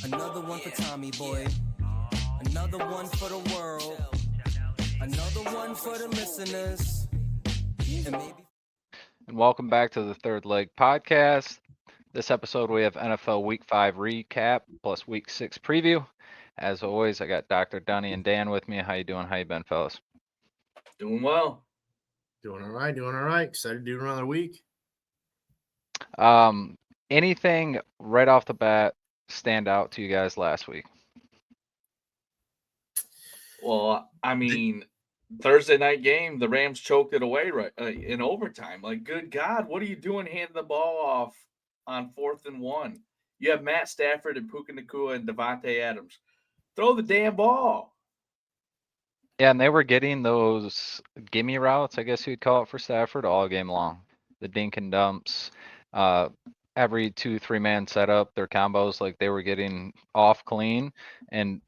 Another one for Tommy Boy. Another one for the world. Another one for the listeners. And welcome back to the Third Leg Podcast. This episode we have NFL Week 5 recap plus Week 6 preview. As always, I got Dr. Dunny and Dan with me. How you doing? How you been, fellas? Doing well. Doing all right. Excited to do another week. Anything right off the bat stand out to you guys last week? Well, I mean, Thursday night game, the Rams choked it away in overtime. Like, good God, what are you doing handing the ball off on 4th and 1? You have Matt Stafford and Puka Nacua and Devontae Adams. Throw the damn ball. Yeah, and they were getting those gimme routes, I guess you'd call it, for Stafford all game long. The dink and dumps, every 2-3 man setup, their combos, like they were getting off clean. And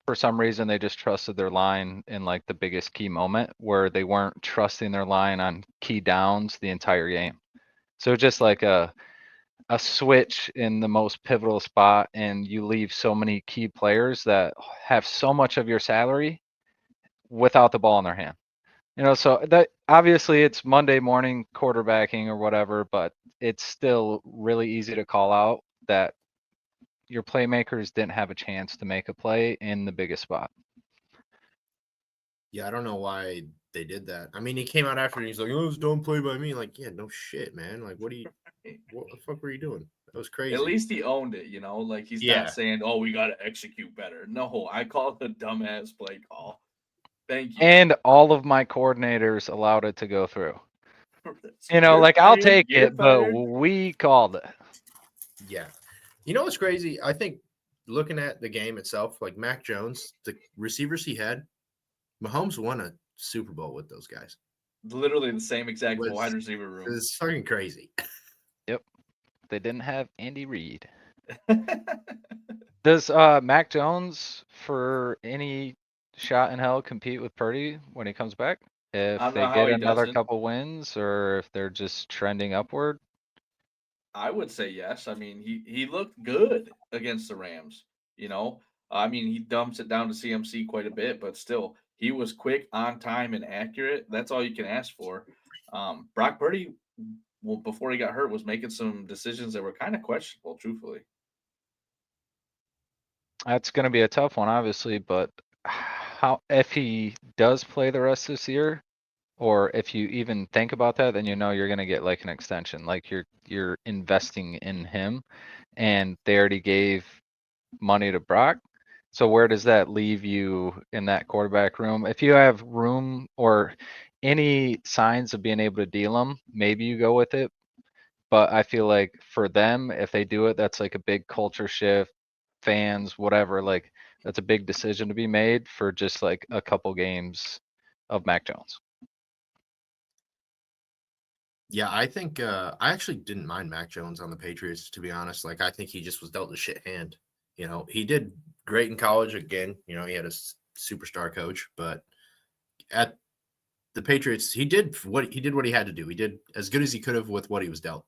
for some reason, they just trusted their line in like the biggest key moment where they weren't trusting their line on key downs the entire game. So just like a switch in the most pivotal spot, and you leave so many key players that have so much of your salary without the ball in their hand. So that obviously it's Monday morning quarterbacking or whatever, but it's still really easy to call out that your playmakers didn't have a chance to make a play in the biggest spot. Yeah, I don't know why they did that. I mean, he came out after and he's like, "Oh, it was don't play by me." Like, yeah, no shit, man. Like, what the fuck were you doing? That was crazy. At least he owned it, Like, he's not saying, oh, we got to execute better. No, I call it a dumbass play call. Thank you. And all of my coordinators allowed it to go through. I'll take it, but we called it. Yeah. You know what's crazy? I think looking at the game itself, like Mac Jones, the receivers he had, Mahomes won a Super Bowl with those guys. Literally the same exact wide receiver room. It's fucking crazy. Yep. They didn't have Andy Reid. Does Mac Jones, for any shot in hell, compete with Purdy when he comes back? If they get another couple wins, or if they're just trending upward? I would say yes. I mean, he looked good against the Rams. I mean, he dumps it down to CMC quite a bit, but still, he was quick, on time, and accurate. That's all you can ask for. Brock Purdy, before he got hurt, was making some decisions that were kind of questionable, truthfully. That's going to be a tough one, obviously, but if he does play the rest of this year, or if you even think about that, then you're going to get like an extension, like you're investing in him, and they already gave money to Brock. So where does that leave you in that quarterback room? If you have room or any signs of being able to deal them, maybe you go with it. But I feel like for them, if they do it, that's like a big culture shift, fans, whatever. Like that's a big decision to be made for just like a couple games of Mac Jones. Yeah, I think I actually didn't mind Mac Jones on the Patriots, to be honest. Like, I think he just was dealt a shit hand. He did great in college. Again, he had a superstar coach, but at the Patriots, he did what he had to do. He did as good as he could have with what he was dealt.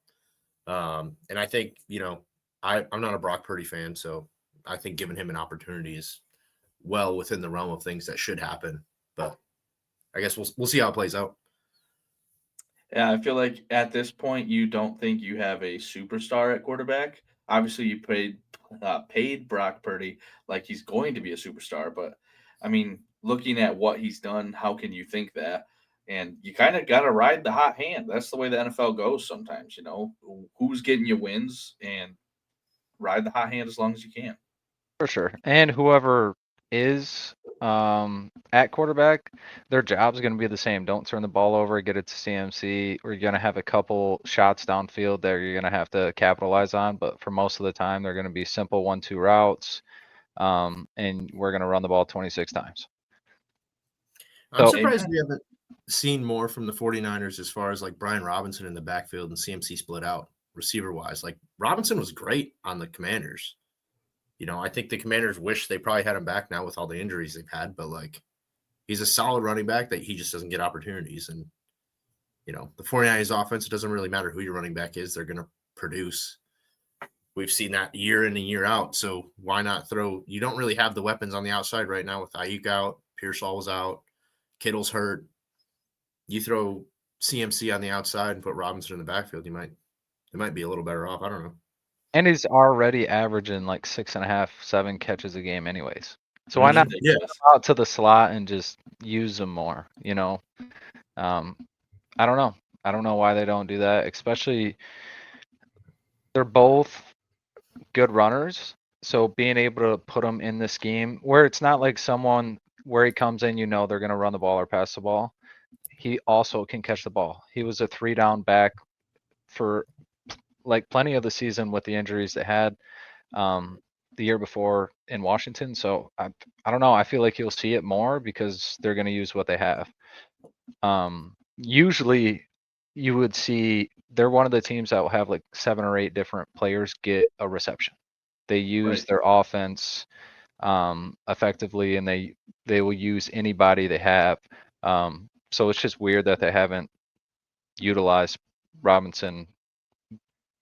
And I think, I'm not a Brock Purdy fan, so I think giving him an opportunity is well within the realm of things that should happen. But I guess we'll see how it plays out. Yeah, I feel like at this point, you don't think you have a superstar at quarterback. Obviously, you paid Brock Purdy like he's going to be a superstar, but I mean, looking at what he's done, how can you think that? And you kind of got to ride the hot hand. That's the way the NFL goes sometimes, who's getting you wins, and ride the hot hand as long as you can. For sure. And whoever is at quarterback, their job's going to be the same. Don't turn the ball over, get it to CMC, or you're going to have a couple shots downfield that you're going to have to capitalize on. But for most of the time, they're going to be simple 1-2 routes, and we're going to run the ball 26 times. I'm surprised we haven't seen more from the 49ers as far as like Brian Robinson in the backfield and CMC split out receiver-wise. Like, Robinson was great on the Commanders. I think the Commanders wish they probably had him back now with all the injuries they've had, but like, he's a solid running back that he just doesn't get opportunities. And, the 49ers offense, it doesn't really matter who your running back is. They're going to produce. we've seen that year in and year out. So why not throw? You don't really have the weapons on the outside right now with Ayuk out, Pearsall was out, Kittle's hurt. You throw CMC on the outside and put Robinson in the backfield, it might be a little better off. I don't know. And he's already averaging like 6.5, 7 catches a game anyways. So why not Yeah. Ridiculous. out to the slot and just use them more, you know? I don't know. I don't know why they don't do that, especially they're both good runners. So being able to put them in the scheme where it's not like someone where he comes in, you know, they're going to run the ball or pass the ball. He also can catch the ball. He was a 3-down back for like plenty of the season with the injuries they had the year before in Washington. So I don't know. I feel like you'll see it more because they're going to use what they have. Usually you would see they're one of the teams that will have like 7 or 8 different players get a reception. They use Right. their offense effectively, and they will use anybody they have. So it's just weird that they haven't utilized Robinson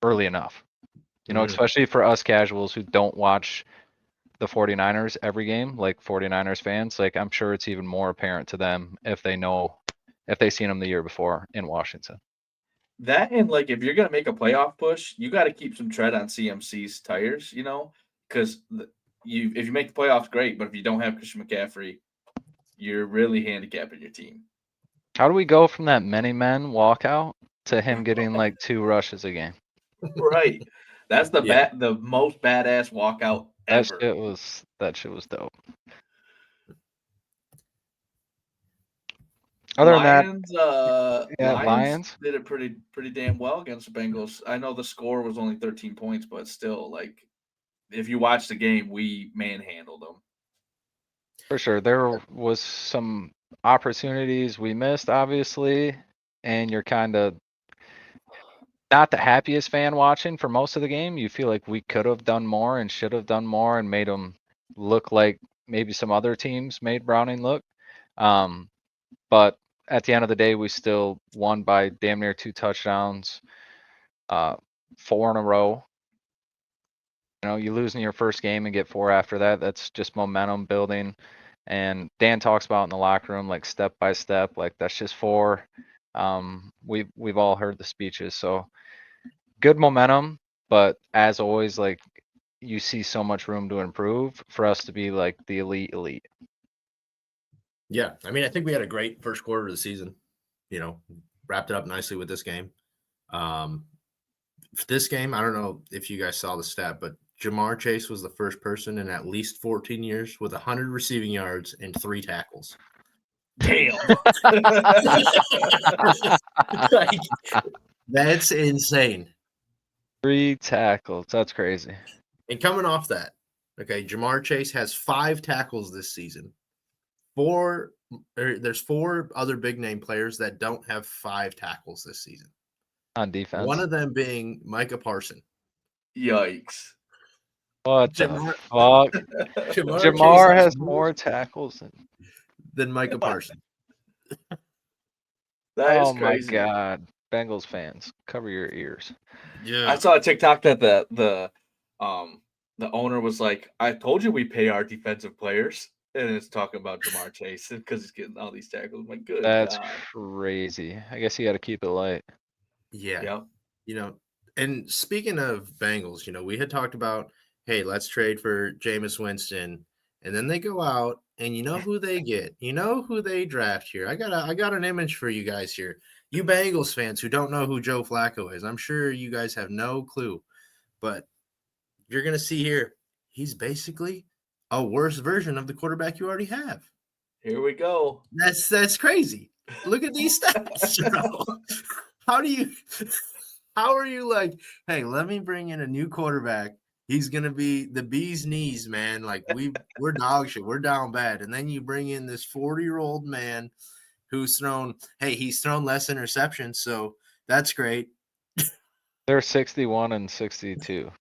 early enough. You know, especially for us casuals who don't watch the 49ers every game, like 49ers fans, like I'm sure it's even more apparent to them if they seen him the year before in Washington. That and like if you're gonna make a playoff push, you got to keep some tread on CMC's tires, you know, because if you make the playoffs, great, but if you don't have Christian McCaffrey, you're really handicapping your team. How do we go from that many men walkout to him getting like 2 rushes a game? Right, that's the Yeah. the most badass walkout That ever. shit was dope. Other than that, Lions Lions. did it pretty damn well against the Bengals. I know the score was only 13 points, but still, like if you watch the game, we manhandled them. For sure. There was some opportunities we missed, obviously, and you're kind of not the happiest fan watching for most of the game. You feel like we could have done more and should have done more and made them look like maybe some other teams made Browning look. But at the end of the day, we still won by damn near 2 touchdowns, 4 in a row. You know, you lose in your first game and get 4 after that. That's just momentum building. And Dan talks about in the locker room, like step by step, like that's just 4. We've all heard the speeches, so good momentum. But as always, like you see so much room to improve for us to be like the elite. Yeah. I mean, I think we had a great first quarter of the season, you know, wrapped it up nicely with this game. For this game, I don't know if you guys saw the stat, but Jamar Chase was the first person in at least 14 years with 100 receiving yards and 3 tackles. Damn. Like, that's insane. 3 tackles. That's crazy. And coming off that, okay, Jamar Chase has 5 tackles this season. There's 4 other big name players that don't have 5 tackles this season. On defense. One of them being Micah Parson. Yikes. What Jamar- the fuck? Jamar has more tackles than Micah Parson. That is oh my crazy. god. Bengals fans, cover your ears. Yeah. I saw a TikTok that the owner was like, "I told you we pay our defensive players," and it's talking about Jamar Chase because he's getting all these tackles. My good That's God. crazy. I guess you got to keep it light. Yeah. Yep. You know, and speaking of Bengals, you know, we had talked about, hey, let's trade for Jameis Winston. And then they go out and you know who they get. You know who they draft here. I got an image for you guys here. You Bengals fans who don't know who Joe Flacco is. I'm sure you guys have no clue. But you're going to see here, he's basically a worse version of the quarterback you already have. Here we go. That's crazy. Look at these stats, bro. How are you like, hey, let me bring in a new quarterback. He's gonna be the bee's knees, man. Like we're dog shit. We're down bad. And then you bring in this 40-year-old man who's thrown less interceptions, so that's great. They're 61 and 62.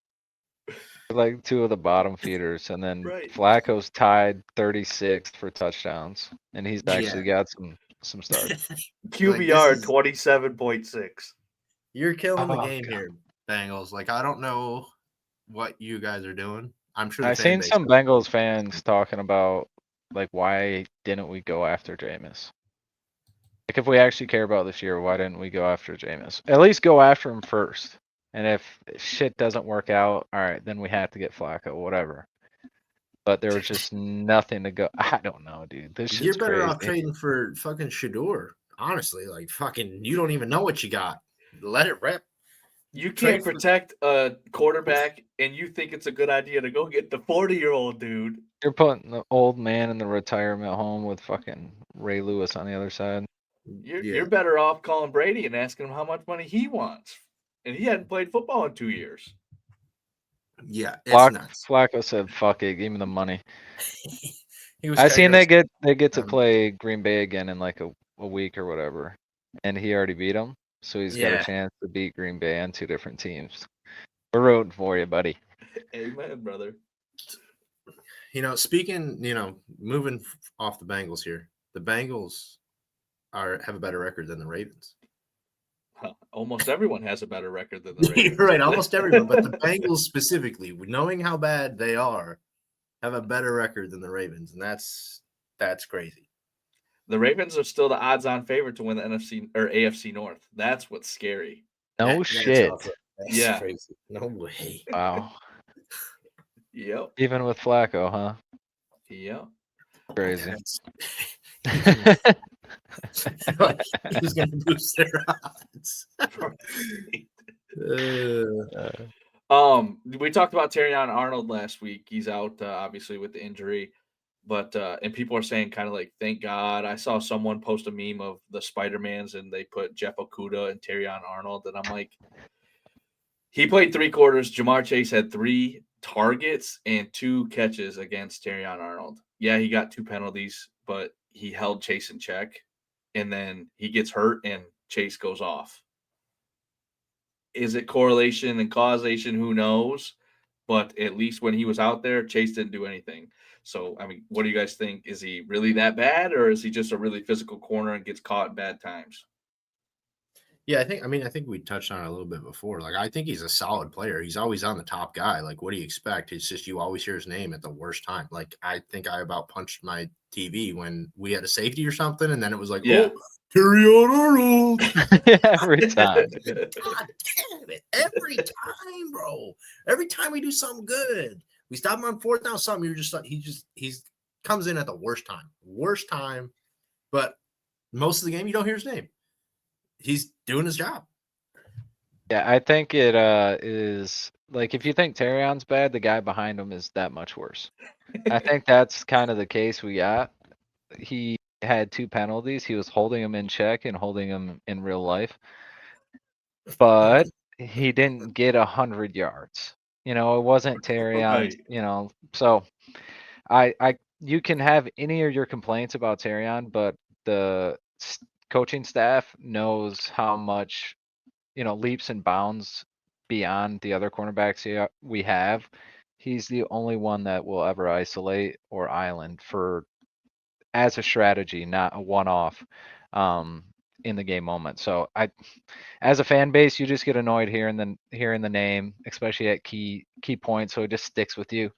Like 2 of the bottom feeders, and then Right. Flacco's tied 36th for touchdowns, and he's actually got some starts. QBR Like, 27.6. You're killing the Oh, game God. here, Bengals. Like I don't know what you guys are doing. I'm sure the I've fan seen base some does. Bengals fans talking about like why didn't we go after Jameis? Like if we actually care about this year, why didn't we go after Jameis? At least go after him first. And if shit doesn't work out, all right, then we have to get Flacco, whatever. But there was just nothing to go. I don't know, dude. This You're shit's better off crazy. trading for fucking Shador. Honestly, like fucking, you don't even know what you got. Let it rip. You Trade can't for- protect a quarterback, and you think it's a good idea to go get the 40-year-old dude. You're putting the old man in the retirement home with fucking Ray Lewis on the other side. You're better off calling Brady and asking him how much money he wants. And he hadn't played football in 2 years. Yeah, it's nuts. Flacco said, "Fuck it, give me the money." He was I seen taking they get to um, play Green Bay again in like a week or whatever, and he already beat them, so he's got a Yeah. chance to beat Green Bay on 2 different teams. We're rooting for you, buddy. Amen, brother. Speaking, moving off the Bengals here, the Bengals have a better record than the Ravens. Almost everyone has a better record than the Ravens. You're right, almost everyone, but the Bengals specifically, knowing how bad they are, have a better record than the Ravens, and that's crazy. The Ravens are still the odds-on favorite to win the NFC or AFC North. That's what's scary. No shit. Yeah. Crazy. No way. Wow. Yep. Even with Flacco, huh? Yep. Crazy. Like, he was going to boost their odds. We talked about Terrion Arnold last week. He's out, obviously, with the injury. But and people are saying kind of like, thank God. I saw someone post a meme of the Spider-Mans and they put Jeff Okudah and Terrion Arnold. And I'm like, he played 3 quarters. Jamar Chase had 3 targets and 2 catches against Terrion Arnold. Yeah, he got 2 penalties, but he held Chase in check. And then he gets hurt and Chase goes off. Is it correlation and causation? Who knows? But at least when he was out there, Chase didn't do anything. So, I mean, what do you guys think? Is he really that bad, or is he just a really physical corner and gets caught at bad times? Yeah, I think we touched on it a little bit before. Like, I think he's a solid player. He's always on the top guy. Like, what do you expect? It's just you always hear his name at the worst time. Like, I think I about punched my TV when we had a safety or something, and then it was like, Yeah. oh, Terrion Arnold. Every time. God damn it. Every time, bro. Every time we do something good. We stop him on 4th down, something. You're just like, he's comes in at the worst time. Worst time. But most of the game, you don't hear his name. He's doing his job. Yeah, I think it is like if you think Terrion's bad, the guy behind him is that much worse. I think that's kind of the case we got. He had 2 penalties. He was holding him in check and holding him in real life. But he didn't get 100 yards. It wasn't Terrion, Right. So you can have any of your complaints about Terrion, but the coaching staff knows how much, leaps and bounds beyond the other cornerbacks we have. He's the only one that will ever isolate or island as a strategy, not a one-off in the game moment. So as a fan base, you just get annoyed hearing the name, especially at key points. So it just sticks with you.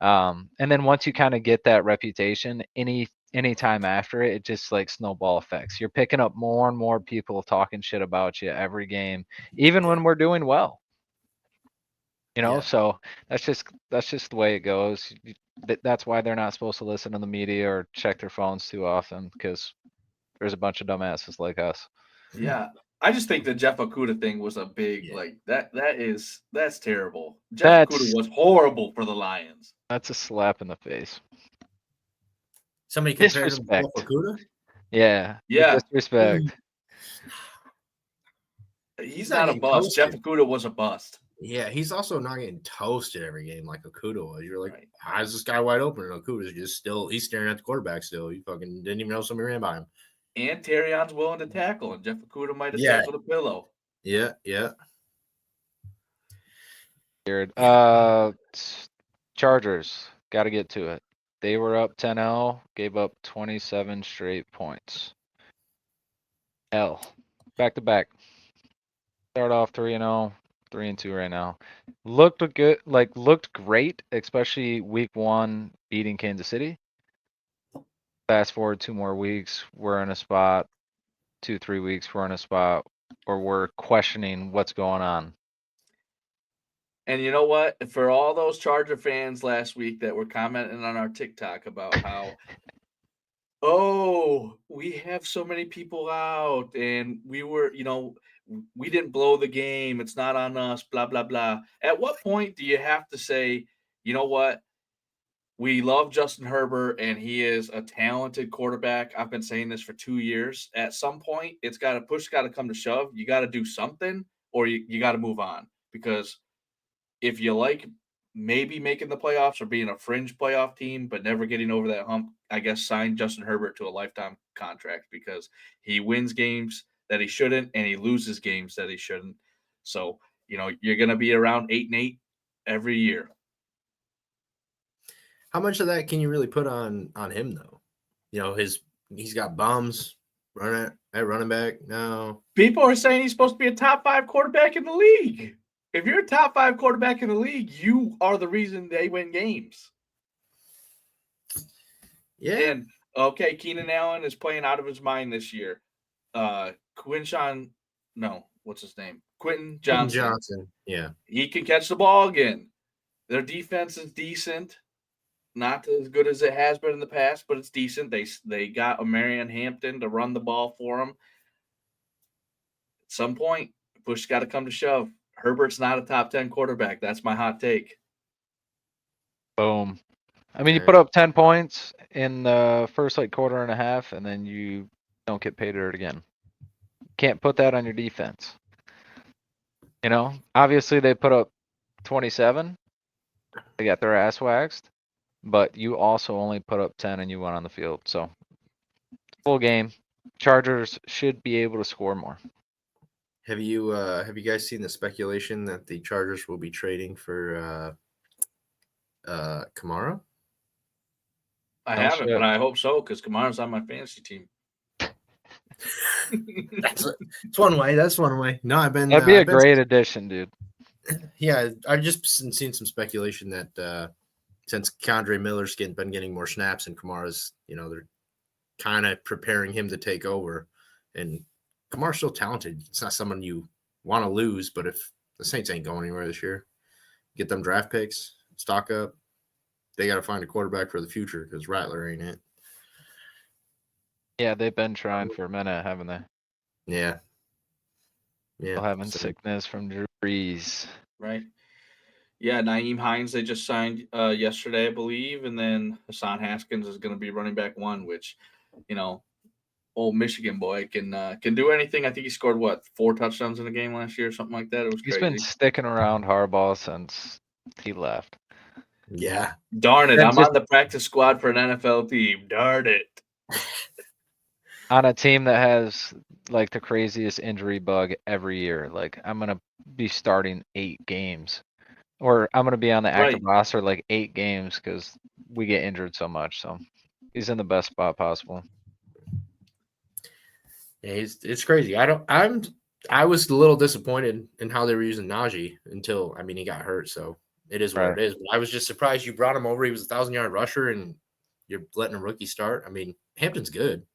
And then once you kind of get that reputation, any time after it just like snowball effects. You're picking up more and more people talking shit about you every game, even when we're doing well. So that's just the way it goes. That's why they're not supposed to listen to the media or check their phones too often, because there's a bunch of dumbasses like us. Yeah. I just think the Jeff Okudah thing was a big that's terrible. Jeff That's Okudah was horrible for the Lions. a slap in the face. Somebody compared him to Disrespect. Okudah? Yeah. Yeah. Disrespect. He's not a bust. Jeff Okudah was a bust. Yeah, he's also not getting toasted every game like Okudah was. You're like, Right. How is this guy wide open? And Okudah's just he's staring at the quarterback still. He fucking didn't even know somebody ran by him. And Terrion's willing to tackle, and Jeff Okudah might have tackled a pillow. Yeah. Weird. Chargers, got to get to it. They were up 10-0, gave up 27 straight points. Back to back. Start off 3-0, 3-2 right now. Looked good, looked great, especially week 1 beating Kansas City. Fast forward 2 more weeks, we're in a spot. 2-3 weeks, we're in a spot where we're questioning what's going on. And you know what? For all those Charger fans last week that were commenting on our TikTok about how, oh, we have so many people out and we were, we didn't blow the game. It's not on us, blah, blah, blah. At what point do you have to say, you know what? We love Justin Herbert and he is a talented quarterback. I've been saying this for 2 years. At some point, it's got to come to shove. You got to do something or you got to move on because if you like maybe making the playoffs or being a fringe playoff team, but never getting over that hump, I guess sign Justin Herbert to a lifetime contract because he wins games that he shouldn't and he loses games that he shouldn't. So, you're going to be around 8-8 every year. How much of that can you really put on him though? He's got bums running back. No. People are saying he's supposed to be a top 5 quarterback in the league. If you're a top 5 quarterback in the league, you are the reason they win games. Yeah. And okay, Keenan Allen is playing out of his mind this year. Quinton Johnson. Yeah. He can catch the ball again. Their defense is decent. Not as good as it has been in the past, but it's decent. They got a Marion Hampton to run the ball for them. At some point, push got to come to shove. Herbert's not a top 10 quarterback. That's my hot take. Boom. I mean, you put up 10 points in the first quarter and a half, and then you don't get paid it again. Can't put that on your defense. Obviously they put up 27. They got their ass waxed, but you also only put up 10 and you went on the field. So full game. Chargers should be able to score more. Have you guys seen the speculation that the Chargers will be trading for Kamara? I haven't, but I hope so because Kamara's on my fantasy team. That's one way. That's one way. No, That'd be a great addition, dude. Yeah, I've just seen some speculation that since Kendre Miller's been getting more snaps and Kamara's, they're kind of preparing him to take over. And Kamara's still talented. It's not someone you want to lose, but if the Saints ain't going anywhere this year, get them draft picks, stock up. They got to find a quarterback for the future because Rattler ain't it. Yeah, they've been trying for a minute, haven't they? Yeah. Still having sickness from Drew Brees. Right. Yeah, Nyheim Hines they just signed yesterday, I believe, and then Hassan Haskins is going to be running back 1, which, old Michigan boy can do anything. I think he scored 4 touchdowns in a game last year or something like that. It was crazy. He's been sticking around Harbaugh since he left. Yeah. Darn it. I'm on the practice squad for an NFL team. Darn it. On a team that has the craziest injury bug every year. I'm going to be starting 8 games. Or I'm going to be on the active roster 8 games because we get injured so much. So he's in the best spot possible. Yeah, it's crazy. I was a little disappointed in how they were using Najee until he got hurt. So it is what it is. But I was just surprised you brought him over. He was a 1,000-yard rusher, and you're letting a rookie start. Hampton's good.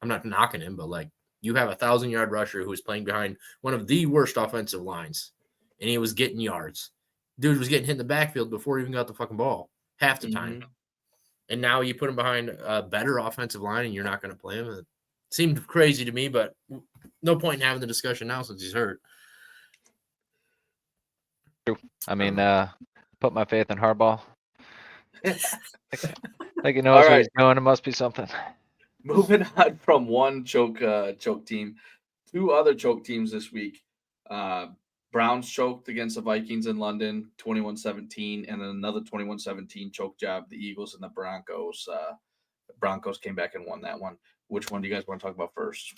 I'm not knocking him, but you have a 1,000-yard rusher who was playing behind one of the worst offensive lines, and he was getting yards. Dude was getting hit in the backfield before he even got the fucking ball half the time. And now you put him behind a better offensive line, and you're not going to play him. It seemed crazy to me, but no point in having the discussion now since he's hurt. True. Put my faith in Harbaugh. He knows what he's doing. It must be something. Moving on from one choke team, 2 other choke teams this week. Browns choked against the Vikings in London, 21-17, and then another 21-17 choke job, the Eagles and the Broncos. Broncos came back and won that one. Which one do you guys want to talk about first?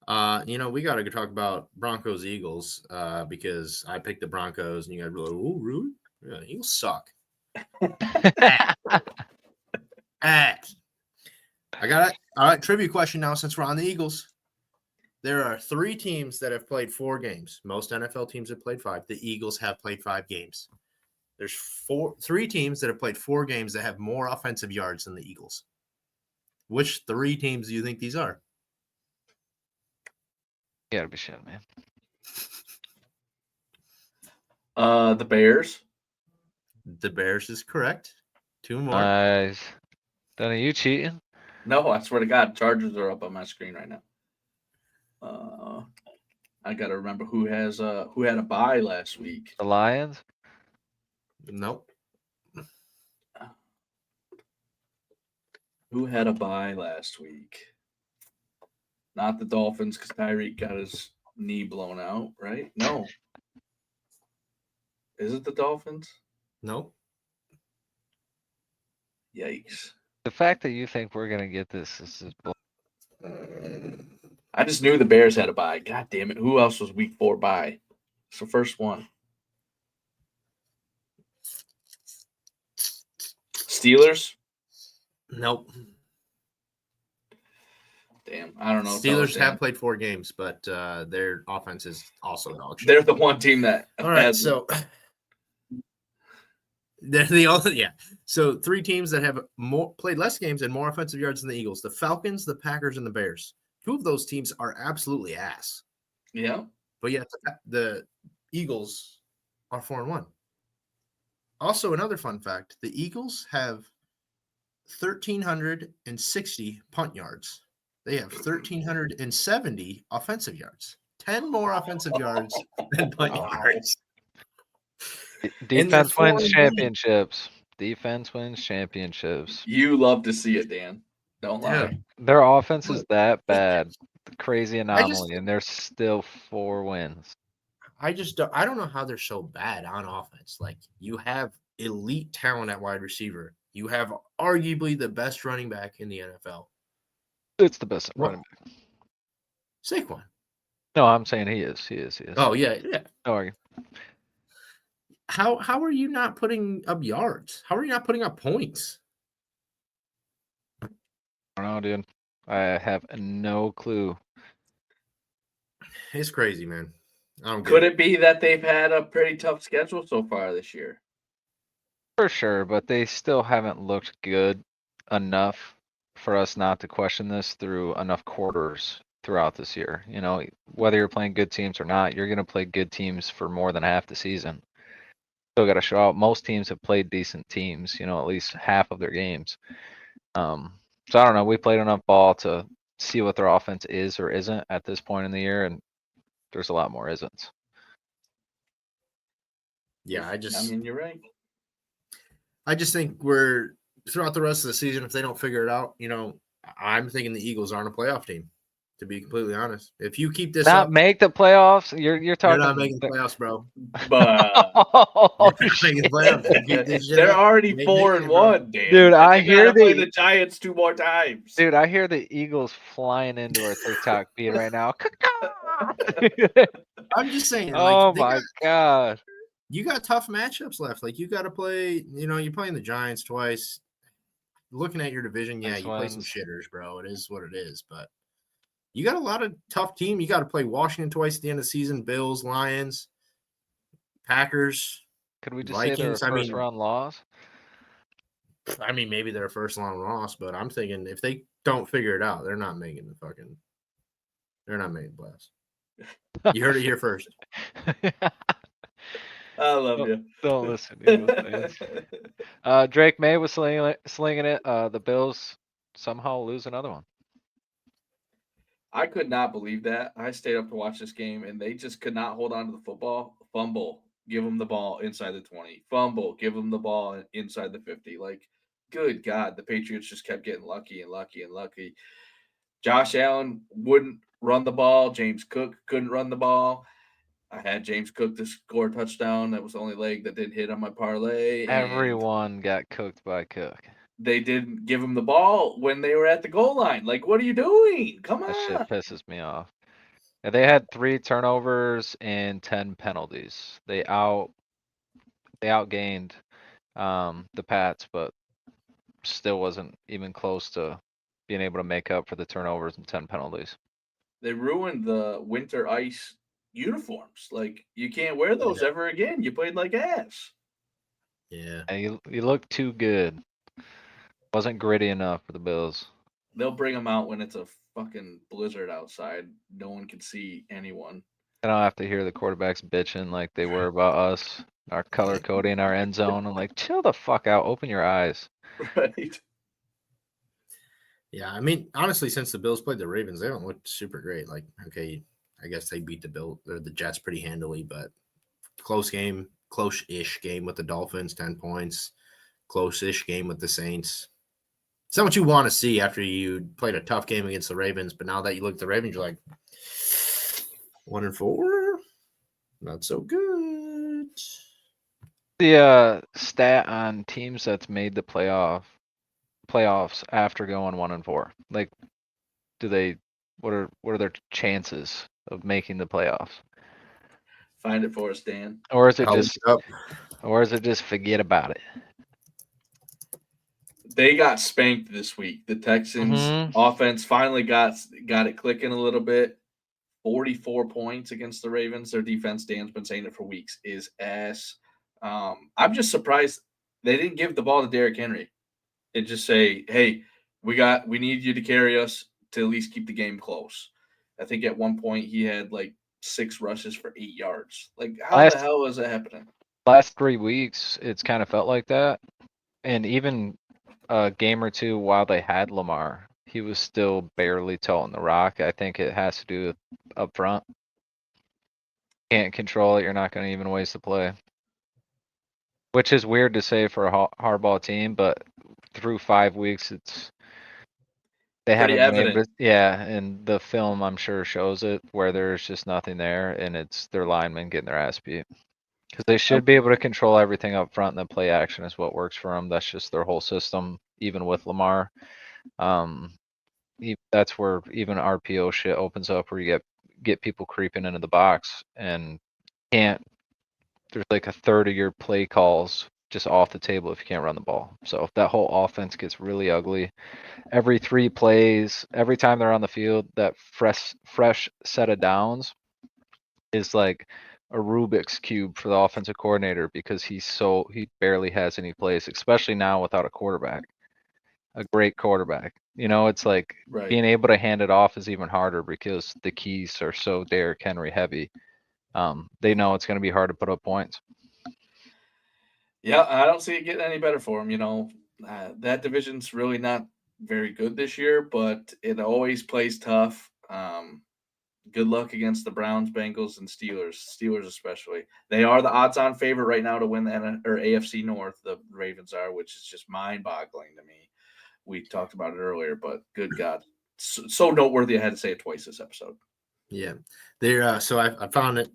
We got to talk about Broncos-Eagles because I picked the Broncos, and you guys were like, oh, really? Yeah, Eagles suck. I got it. All right, trivia question now since we're on the Eagles. There are 3 teams that have played 4 games. Most NFL teams have played 5. The Eagles have played 5 games. There's 3 teams that have played 4 games that have more offensive yards than the Eagles. Which 3 teams do you think these are? You gotta be shitting, man. The Bears. The Bears is correct. 2 more. Nice. Dunny, you cheating? No, I swear to God, Chargers are up on my screen right now. I gotta remember who had a bye last week. The Lions? Nope. Who had a bye last week? Not the Dolphins, because Tyreek got his knee blown out, right? No. Is it the Dolphins? Nope. Yikes. The fact that you think we're gonna get this is just bull. I just knew the Bears had a bye. God damn it. Who else was week 4 bye? It's the first one. Steelers? Nope. Damn. I don't know. Tell us, Steelers have Dan. played 4 games, but their offense is also dog shit. They're the one team that. All right, has- so they're the only, yeah. So 3 teams that have played less games and more offensive yards than the Eagles: the Falcons, the Packers, and the Bears. 2 of those teams are absolutely ass, Yeah. but yet the Eagles are 4-1. Also, another fun fact: the Eagles have 1,360 punt yards. They have 1,370 offensive yards. 10 more offensive yards than punt yards. Defense wins 4-1. championships. Defense wins championships. You love to see it, Dan. Don't lie. Dude, Their offense is that bad. Crazy I just- anomaly, and there's still 4 wins. I don't know how they're so bad on offense. Like, you have elite talent at wide receiver. You have arguably the best running back in the NFL. It's the best What? running back. Saquon. No, I'm saying he is. He is. Oh, yeah, yeah. No argue. How are you not putting up yards? How are you not putting up points? I don't know, dude. I have no clue. It's crazy, man. I don't get Could it be that they've had a pretty tough schedule so far this year? For sure, but they still haven't looked good enough for us not to question this through enough quarters throughout this year. You know, whether you're playing good teams or not, you're going to play good teams for more than half the season. Still got to show out. Most teams have played decent teams, you know, at least half of their games. So I don't know. We played enough ball to see what their offense is or isn't at this point in the year, and there's a lot more isn't. Yeah, I mean, you're right. just think we're throughout the rest of the season, if they don't figure it out, you know, I'm thinking the Eagles aren't a playoff team, to be completely honest. If you keep this Not up, make the playoffs. You're you're talking. not making the playoffs, bro. But Oh, You're not making the playoffs. You keep this shit they're up, already they 4-1, bro. Dan. Dude, And I they hear gotta play the- the Giants 2 more times. Dude, I hear the Eagles flying into our TikTok feed right now. I'm just saying, Oh like, my god. you got tough matchups left. Like, you got to play, you know, you're playing the Giants twice. Looking at your division, yeah, Nice you play some ones. shitters, bro. It is what it is. But you got a lot of tough team. You got to play Washington twice at the end of the season, Bills, Lions, Packers. Could we just say they're a Vikings, I first mean- round loss? I mean, maybe they're a first long loss, but I'm thinking if they don't figure it out, they're not making the playoffs. You heard it here first. I love Don't- you. Don't listen, Eagles fans. Drake May was slinging it. The Bills somehow lose another one. I could not believe that. I stayed up to watch this game, and they just could not hold on to the football. Fumble, give them the ball inside the 20. Fumble, give them the ball inside the 50. Like, good God, the Patriots just kept getting lucky and lucky and lucky. Josh Allen wouldn't run the ball. James Cook couldn't run the ball. I had James Cook to score a touchdown. That was the only leg that didn't hit on my parlay. and Everyone got cooked by Cook. They didn't give him the ball when they were at the goal line. Like, what are you doing? Come That shit on. pisses me off. Yeah, they had 3 turnovers and 10 penalties. They outgained the Pats, but still wasn't even close to being able to make up for the turnovers and 10 penalties. They ruined the winter ice uniforms. Like you can't wear those ever again. You played like ass. Yeah. And you look too good. Wasn't gritty enough for the Bills. They'll bring them out when it's a fucking blizzard outside. No one can see anyone. I don't have to hear the quarterbacks bitching like they were about us, our color coding, our end zone. I'm like, chill the fuck out. Open your eyes. Right. Yeah, I mean, honestly, since the Bills played the Ravens, they don't look super great. Like, okay, I guess they beat the Jets pretty handily, but close game, close-ish game with the Dolphins, 10 points, close-ish game with the Saints. It's not what you want to see after you played a tough game against the Ravens, but now that you look at the Ravens, you're like 1-4, not so good. The stat on teams that's made the playoffs after going 1-4. Like, what are their chances of making the playoffs? Find it for us, Dan. Or is it I'll just look it up. forget about it? They got spanked this week. The Texans offense finally got it clicking a little bit. 44 points against the Ravens. Their defense, Dan's been saying it for weeks, is ass. I'm just surprised they didn't give the ball to Derrick Henry and just say, "Hey, we need you to carry us to at least keep the game close." I think at one point he had like 6 rushes for 8 yards. Like, how the hell is that happening? Last 3 weeks, it's kind of felt like that, and even a game or two while they had Lamar, he was still barely toting the rock. I think it has to do with up front. Can't control it. You're not going to even waste the play. Which is weird to say for a hardball team, but through 5 weeks, they Pretty haven't made evident. yeah, and the film I'm sure shows it where there's just nothing there, and it's their linemen getting their ass beat. Because they should be able to control everything up front, and then play action is what works for them. That's just their whole system, even with Lamar. That's where even RPO shit opens up, where you get people creeping into the box and can't. There's like a third of your play calls just off the table if you can't run the ball. So if that whole offense gets really ugly, every 3 plays, every time they're on the field, that fresh set of downs is like a Rubik's cube for the offensive coordinator, because he barely has any plays, especially now without a quarterback, a great quarterback. It's like Right. being able to hand it off is even harder because the keys are so Derrick Henry heavy. They know it's going to be hard to put up points. Yeah, I don't see it getting any better for them. That division's really not very good this year, but it always plays tough. Good luck against the Browns, Bengals, and Steelers. Steelers especially. They are the odds-on favorite right now to win the AFC North. The Ravens are, which is just mind-boggling to me. We talked about it earlier, but good God, so noteworthy. I had to say it twice this episode. Yeah, they're so I found it.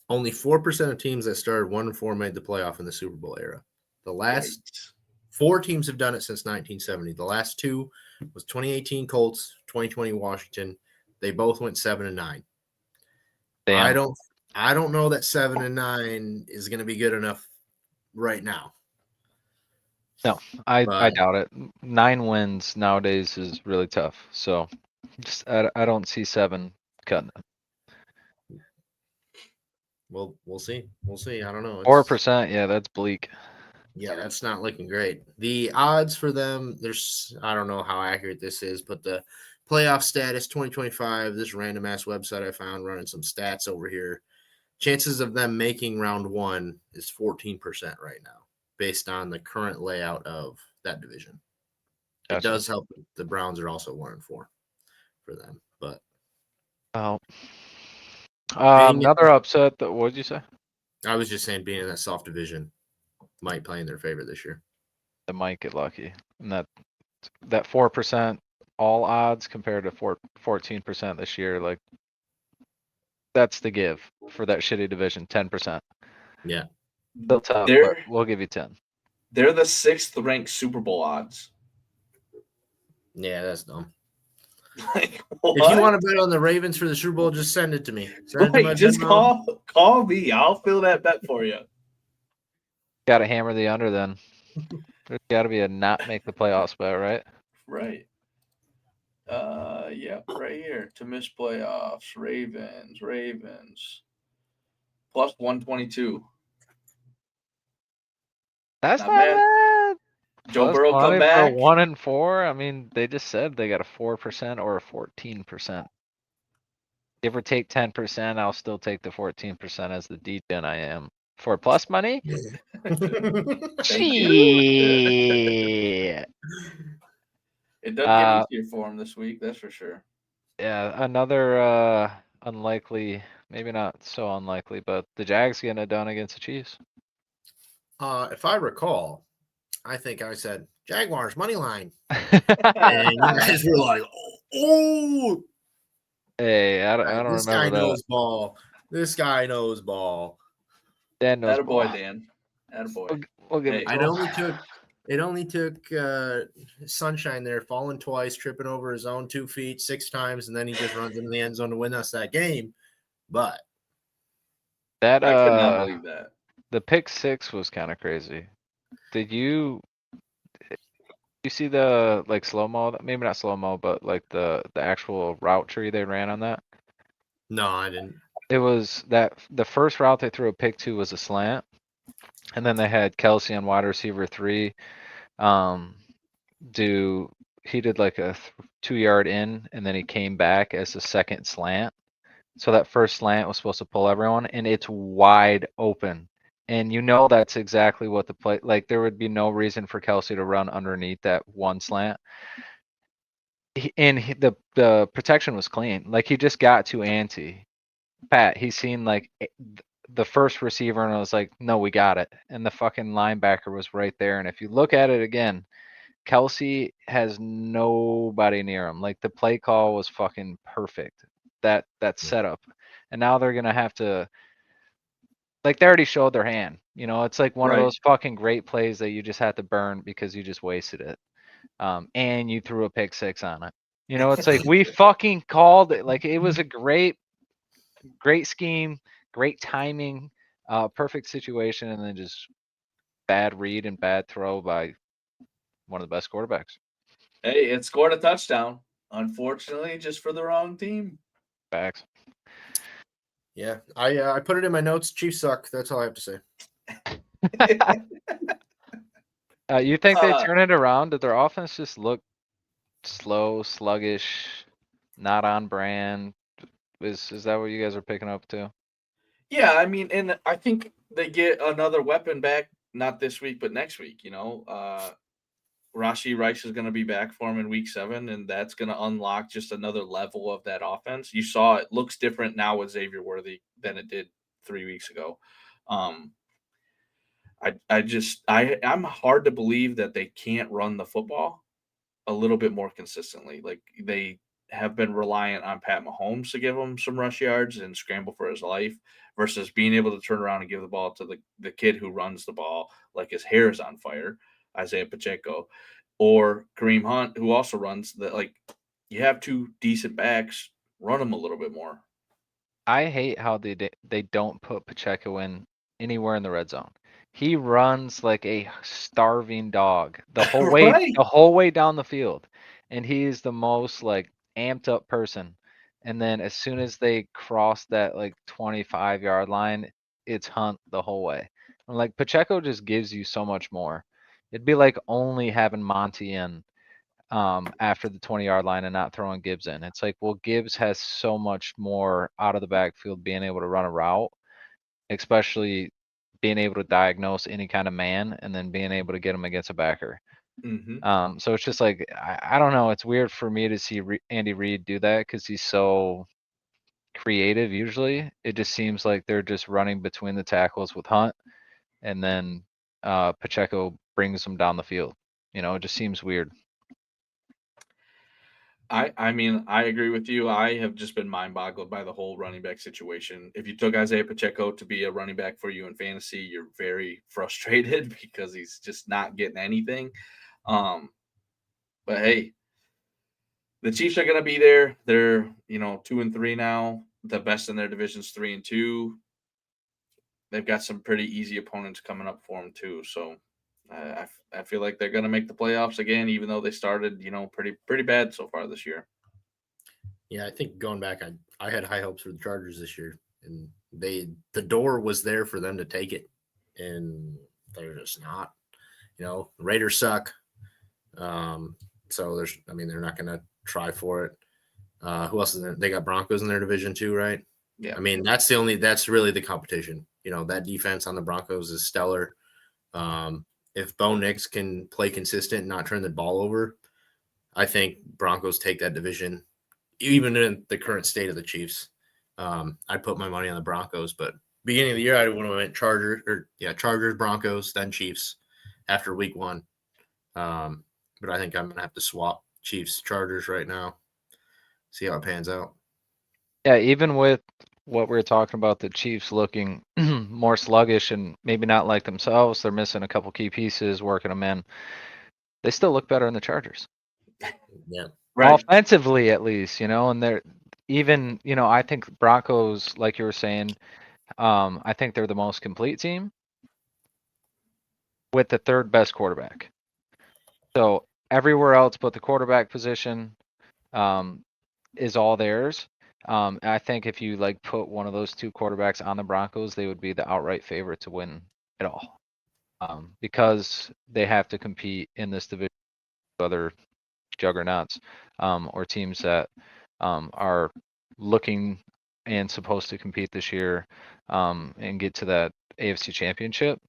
Only 4% of teams that started 1-4 made the playoff in the Super Bowl era. The last 4 teams have done it since 1970. The last 2 was 2018 Colts, 2020 Washington. They both went 7-9. Damn. I don't know that 7-9 is going to be good enough right now. No, I doubt it. 9 wins nowadays is really tough. So just I don't see 7 cutting it. Well, we'll see. We'll see. I don't know. 4%, yeah, that's bleak. Yeah, that's not looking great. The odds for them, I don't know how accurate this is, but the playoff status 2025, this random ass website I found running some stats over here. Chances of them making round 1 is 14% right now, based on the current layout of that division. Gotcha. It does help. The Browns are also 1-4 for them, but another upset. What did you say? I was just saying, being in that soft division might play in their favor this year. They might get lucky, and that 4% all odds compared to 14% this year, like that's the give for that shitty division. 10%. Yeah, still tough, but we'll give you 10. They're the 6th ranked Super Bowl odds. Yeah, that's dumb. Like, if you want to bet on the Ravens for the Super Bowl, just send it to me. Just call me. I'll fill that bet for you. Got to hammer the under then. There's got to be a not make the playoffs bet, right? Right. Yeah, right here to miss playoffs. Ravens plus 122. That's Not not bad. bad. Joe Plus Burrow come money for a back. 1-4. I mean, they just said they got a 4% or a 14%. Give or take 10%, I'll still take the 14% as the degen I am. For plus money? Thank you. Shit. It does get Uh, easier for him this week, that's for sure. yeah, another unlikely, maybe not so unlikely, but the Jags getting it done against the Chiefs. If I recall, I think I said Jaguars money line, and you guys were like, "Oh, Hey, I don't this guy remember that. knows ball. This guy knows ball." Dan knows ball. Attaboy, Dan. Attaboy. We'll give Hey, it to It him. only took Sunshine there falling twice, tripping over his own 2 feet 6 times, and then he just runs into the end zone to win us that game. But That I could not believe that. the pick six was kind of crazy. Did you see the like slow mo? Maybe not slow mo, but like the actual route tree they ran on that. no, I didn't. It was that the first route they threw a pick to was a slant, and then they had Kelsey on wide receiver 3. Um, he did like a 2-yard in, and then he came back as a second slant. So that first slant was supposed to pull everyone, and it's wide open. And you know that's exactly what the play. Like there would be no reason for Kelsey to run underneath that one slant. The protection was clean. Like he just got to ante. Pat, he's seen like the first receiver and I was like, no, we got it. And the fucking linebacker was right there. And if you look at it again, Kelsey has nobody near him. Like the play call was fucking perfect. That setup. And now they're gonna have to, like, they already showed their hand. You know, it's like one of Right. those fucking great plays that you just had to burn because you just wasted it. And you threw a pick six on it. You know, it's like we fucking called it. Like it was a great scheme, great timing, perfect situation, and then just bad read and bad throw by one of the best quarterbacks. Hey, it scored a touchdown. Unfortunately, just for the wrong team. Facts. Yeah, I put it in my notes. Chiefs suck. That's all I have to say. You think they Uh, turn it around? Did their offense just look slow, sluggish, not on brand? Is that what you guys are picking up too? Yeah, I mean, and I think they get another weapon back, not this week, but next week. Rashi Rice is going to be back for him in week 7, and that's going to unlock just another level of that offense. You saw it looks different now with Xavier Worthy than it did 3 weeks ago. I'm hard to believe that they can't run the football a little bit more consistently. Like they have been reliant on Pat Mahomes to give him some rush yards and scramble for his life versus being able to turn around and give the ball to the kid who runs the ball like his hair is on fire, Isaiah Pacheco, or Kareem Hunt, who also runs the like. You have 2 decent backs, run them a little bit more. I hate how they don't put Pacheco in anywhere in the red zone. He runs like a starving dog the Right. whole way down the field, and he's the most like amped up person. And then as soon as they cross that like 25-yard line, it's Hunt the whole way. And like Pacheco just gives you so much more. It'd be like only having Monty in after the 20-yard line and not throwing Gibbs in. It's like, well, Gibbs has so much more out of the backfield being able to run a route, especially being able to diagnose any kind of man and then being able to get him against a backer. Mm-hmm. So it's just like, I don't know. It's weird for me to see Andy Reid do that because he's so creative usually. It just seems like they're just running between the tackles with Hunt and then Pacheco brings them down the field. You know, it just seems weird. I mean, I agree with you. I have just been mind boggled by the whole running back situation. If you took Isaiah Pacheco to be a running back for you in fantasy, you're very frustrated because he's just not getting anything. Um, but hey, the Chiefs are going to be there. They're 2-3 now. The best in their division's 3-2. They've got some pretty easy opponents coming up for them too. So I feel like they're going to make the playoffs again, even though they started pretty bad so far this year. Yeah, I think going back, I had high hopes for the Chargers this year, and the door was there for them to take it, and they're just not. Raiders suck. So they're not going to try for it. Who else is there? They got Broncos in their division too, right? Yeah. I mean, that's really the competition. That defense on the Broncos is stellar. If Bo Nix can play consistent and not turn the ball over, I think Broncos take that division, even in the current state of the Chiefs. I'd put my money on the Broncos, but beginning of the year, I would have went Chargers, Broncos, then Chiefs after week 1. But I think I'm going to have to swap Chiefs, Chargers right now, see how it pans out. Yeah, even with what we were talking about, the Chiefs looking more sluggish and maybe not like themselves, they're missing a couple key pieces, working them in. They still look better than the Chargers. Yeah. Right. Offensively, at least, and they're even, I think Broncos, like you were saying, I think they're the most complete team with the third best quarterback. So everywhere else but the quarterback position is all theirs. I think if you put one of those two quarterbacks on the Broncos, they would be the outright favorite to win it all. Because they have to compete in this division with other juggernauts, or teams that are looking and supposed to compete this year, and get to that AFC Championship.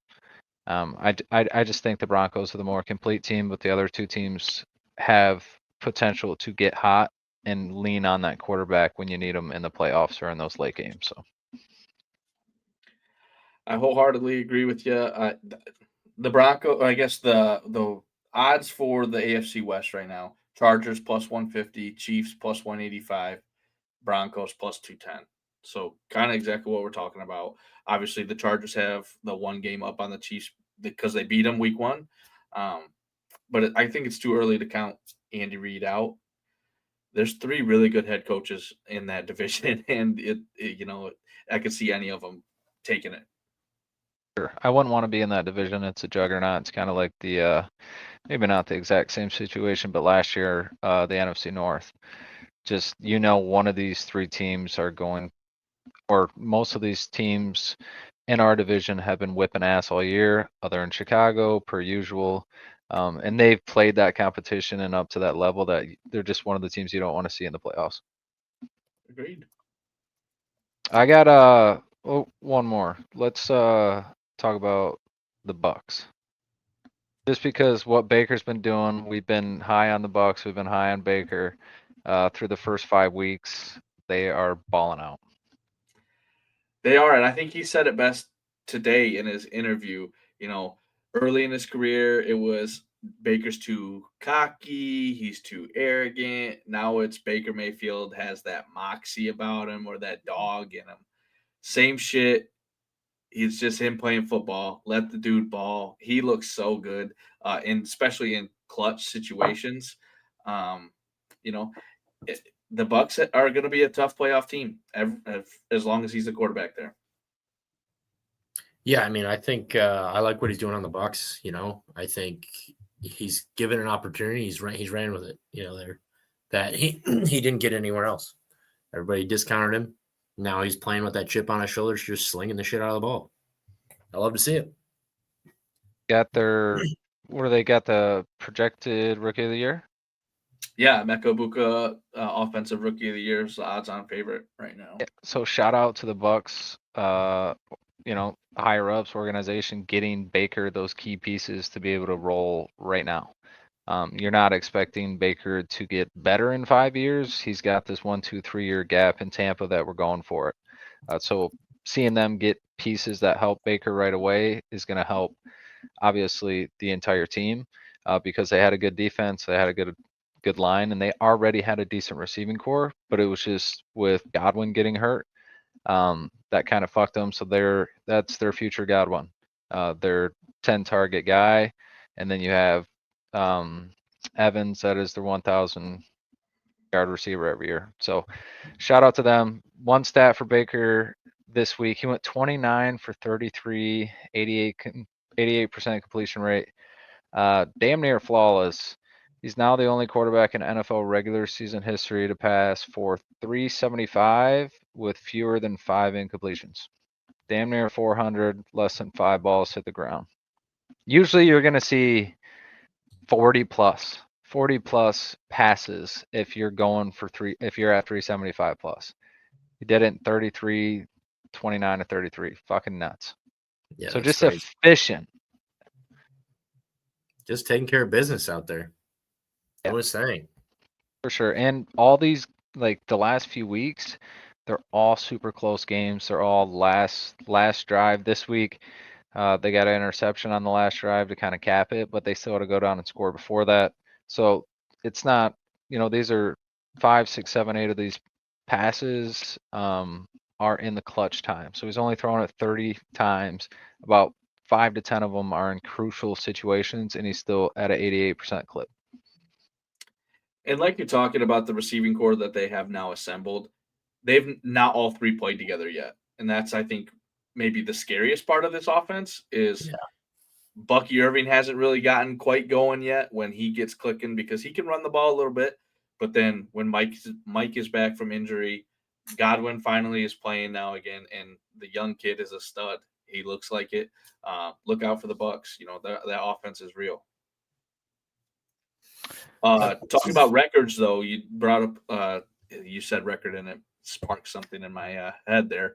I just think the Broncos are the more complete team, but the other two teams have potential to get hot and lean on that quarterback when you need them in the playoffs or in those late games. So I wholeheartedly agree with you. The I guess the odds for the AFC West right now: Chargers plus 150, Chiefs plus 185, Broncos plus 210. So kind of exactly what we're talking about. Obviously, the Chargers have the one game up on the Chiefs because they beat them week 1. But I think it's too early to count Andy Reid out. There's 3 really good head coaches in that division, and I could see any of them taking it. sure, I wouldn't want to be in that division. It's a juggernaut. It's kind of like the maybe not the exact same situation, but last year, the NFC North. Just one of these 3 teams are going, or most of these teams in our division have been whipping ass all year. Other in Chicago, per usual, and they've played that competition and up to that level that they're just one of the teams you don't want to see in the playoffs. Agreed. I got one more. Let's talk about the Bucks. Just because what Baker's been doing, we've been high on the Bucks, we've been high on Baker through the first 5 weeks. They are balling out. They are, and I think he said it best today in his interview. Early in his career, it was Baker's too cocky, he's too arrogant. Now it's Baker Mayfield has that moxie about him or that dog in him. Same shit. It's just him playing football. Let the dude ball. He looks so good, and especially in clutch situations. Um, you know, the Bucks are going to be a tough playoff team as long as he's the quarterback there. Yeah, I mean, I think I like what he's doing on the Bucks. I think he's given an opportunity. He's ran with it. That he he didn't get anywhere else. Everybody discounted him. Now he's playing with that chip on his shoulders, just slinging the shit out of the ball. I love to see it. Got their, what do they got, the projected rookie of the year? Yeah, Meko Buka, offensive rookie of the year, is the odds-on favorite right now. Yeah, so shout out to the Bucks, higher ups organization getting Baker those key pieces to be able to roll right now. You're not expecting Baker to get better in 5 years. He's got this 1, 2, 3 year gap in Tampa that we're going for it. So seeing them get pieces that help Baker right away is going to help, obviously, the entire team, because they had a good defense, they had a good line, and they already had a decent receiving core, but it was just with Godwin getting hurt, that kind of fucked them. So that's their future Godwin, their 10 target guy, and then you have Evans, that is their 1,000 yard receiver every year. So shout out to them. One stat for Baker this week: he went 29 for 33, 88% completion rate, damn near flawless. He's now the only quarterback in NFL regular season history to pass for 375 with fewer than 5 incompletions. Damn near 400, less than 5 balls hit the ground. Usually you're going to see 40 plus passes if you're going for if you're at 375 plus. He did it in 33, 29 to 33. Fucking nuts. Yeah, So that's just crazy. efficient. Just taking care of business out there. Yeah. I was saying. For sure. And all these, like the last few weeks, they're all super close games. They're all last drive this week. They got an interception on the last drive to kind of cap it, but they still had to go down and score before that. So it's not, these are 5, 6, 7, 8 of these passes are in the clutch time. So he's only thrown it 30 times. About 5 to 10 of them are in crucial situations, and he's still at an 88% clip. And like you're talking about the receiving core that they have now assembled, they've not all three played together yet. And that's, I think, maybe the scariest part of this offense is Bucky Irving hasn't really gotten quite going yet when he gets clicking because he can run the ball a little bit. But then when Mike is back from injury, Godwin finally is playing now again, and the young kid is a stud. He looks like it. Look out for the Bucks. That offense is real. Talking about records, though, you brought up you said record, and it sparked something in my head there.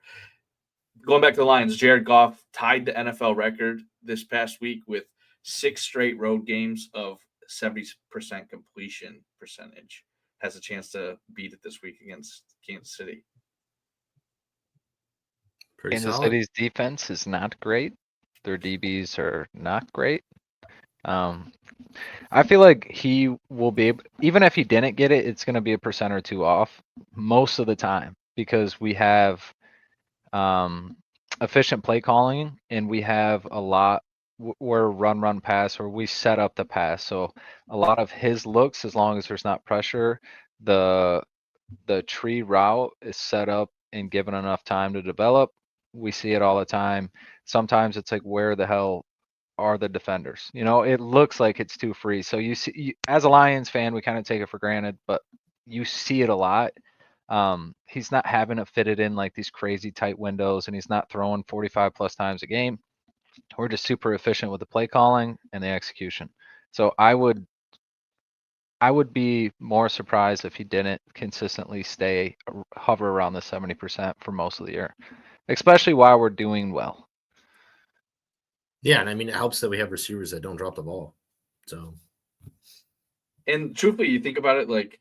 Going back to the Lions, Jared Goff tied the NFL record this past week with 6 straight road games of 70% completion percentage. Has a chance to beat it this week against Kansas City. Pretty Kansas solid. City's defense is not great. Their DBs are not great. I feel like he will be able, even if he didn't get it, it's going to be a percent or two off most of the time because we have efficient play calling and we have a lot where run pass or we set up the pass. So a lot of his looks, as long as there's not pressure, the tree route is set up and given enough time to develop. We see it all the time. Sometimes it's like, where the hell are the defenders? It looks like it's too free. So you see, as a Lions fan, we kind of take it for granted, but you see it a lot. He's not having it fitted in like these crazy tight windows, and he's not throwing 45 plus times a game. We're just super efficient with the play calling and the execution. So I would be more surprised if he didn't consistently hover around the 70% for most of the year, especially while we're doing well. Yeah, and I mean, it helps that we have receivers that don't drop the ball. So, and truthfully, you think about it, like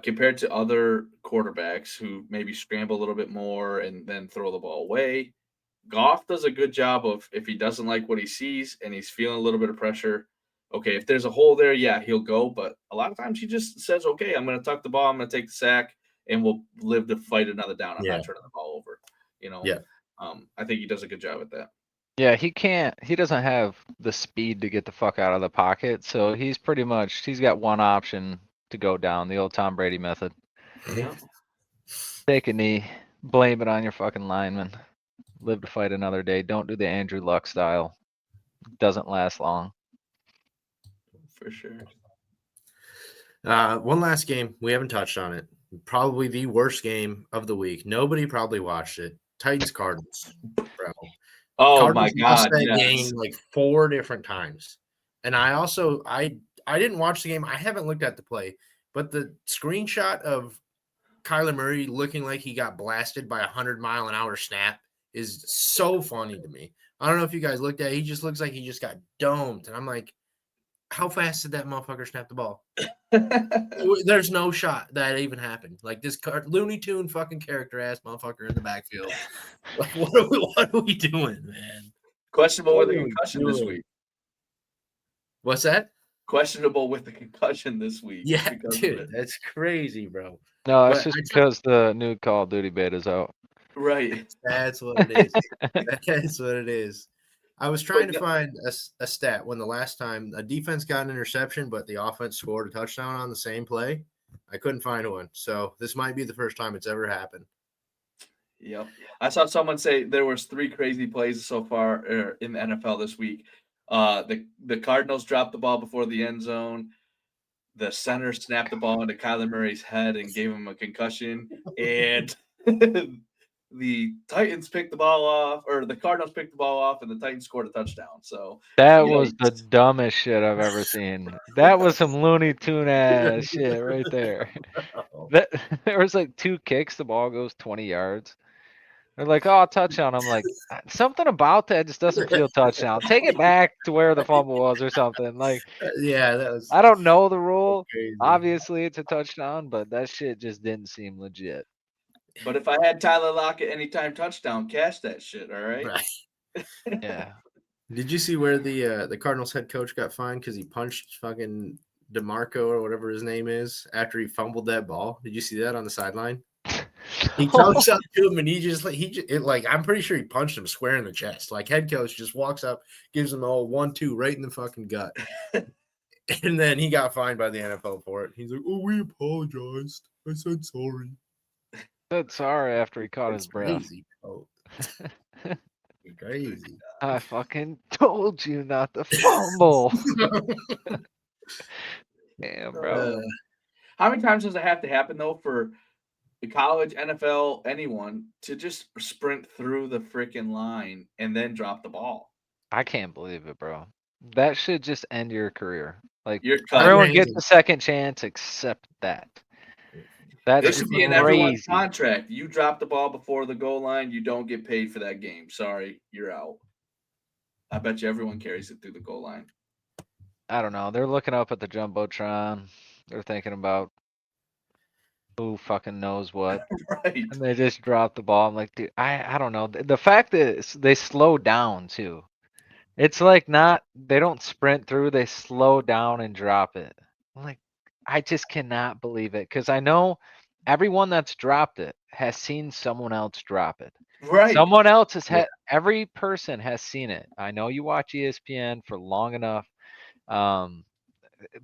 compared to other quarterbacks who maybe scramble a little bit more and then throw the ball away, Goff does a good job of, if he doesn't like what he sees and he's feeling a little bit of pressure, okay, if there's a hole there, yeah, he'll go. But a lot of times he just says, okay, I'm going to tuck the ball, I'm going to take the sack, and we'll live to fight another down. I'm not turning the ball over. I think he does a good job at that. Yeah, he doesn't have the speed to get the fuck out of the pocket. So he's got one option to go down, the old Tom Brady method. Yeah. Take a knee, blame it on your fucking lineman. Live to fight another day. Don't do the Andrew Luck style. Doesn't last long. For sure. One last game. We haven't touched on it. Probably the worst game of the week. Nobody probably watched it. Titans Cardinals, bro. Oh Cardinals my God! That game like 4 different times, and I didn't watch the game. I haven't looked at the play, but the screenshot of Kyler Murray looking like he got blasted by 100-mile-an-hour snap is so funny to me. I don't know if you guys looked at it. He just looks like he just got domed, and I'm like, how fast did that motherfucker snap the ball? There's no shot that even happened. Like this Looney Tune fucking character ass motherfucker in the backfield. Like, what are we doing, man? Questionable with a concussion this week. What's that? Questionable with the concussion this week. Yeah, dude, that's crazy, bro. No, it's just because the new Call of Duty beta is out. Right. That's what it is. That's what it is. I was trying to find a stat when the last time a defense got an interception, but the offense scored a touchdown on the same play. I couldn't find one. So this might be the first time it's ever happened. Yep. I saw someone say there was 3 crazy plays so far in the NFL this week. The Cardinals dropped the ball before the end zone. the center snapped the ball into Kyler Murray's head and gave him a concussion, and the Titans picked the ball off, or the Cardinals picked the ball off, and the Titans scored a touchdown. So That was the yikes. dumbest shit I've ever seen. That was some Looney Tune ass shit right there. That there was like 2 kicks, the ball goes 20 yards. They're like, "Oh, touchdown." I'm like, something about that just doesn't feel touchdown. Take it back to where the fumble was or something. Like, Yeah, that was I don't know the rule. crazy. Obviously, it's a touchdown, but that shit just didn't seem legit. But if I had Tyler Lockett anytime touchdown, cash that shit. All right. Right. Yeah. Did you see where the Cardinals head coach got fined because he punched fucking DeMarco or whatever his name is after he fumbled that ball? Did you see that on the sideline? He comes up to him and I'm pretty sure he punched him square in the chest. Like head coach just walks up, gives him a whole 1-2 right in the fucking gut. And then he got fined by the NFL for it. He's like, "Oh, we apologized. I said sorry." Said sorry after he caught his It's breath. crazy. Oh, crazy. I fucking told you not to fumble. Damn, bro. How many times does it have to happen though for the college, NFL, anyone to just sprint through the freaking line and then drop the ball? I can't believe it, bro. That should just end your career. Like, You're cut. everyone gets a second chance except that. That's This should be in everyone's crazy. contract. You drop the ball before the goal line, you don't get paid for that game. Sorry, you're out. I bet you everyone carries it through the goal line. I don't know. They're looking up at the Jumbotron. They're thinking about who fucking knows what. Right. And they just drop the ball. I'm like, dude, I don't know. The fact that they slow down too. It's like they don't sprint through, they slow down and drop it. I'm like, I just cannot believe it. Cause I know everyone that's dropped it has seen someone else drop it. Right. Someone else has had, every person has seen it. I know you watch ESPN for long enough.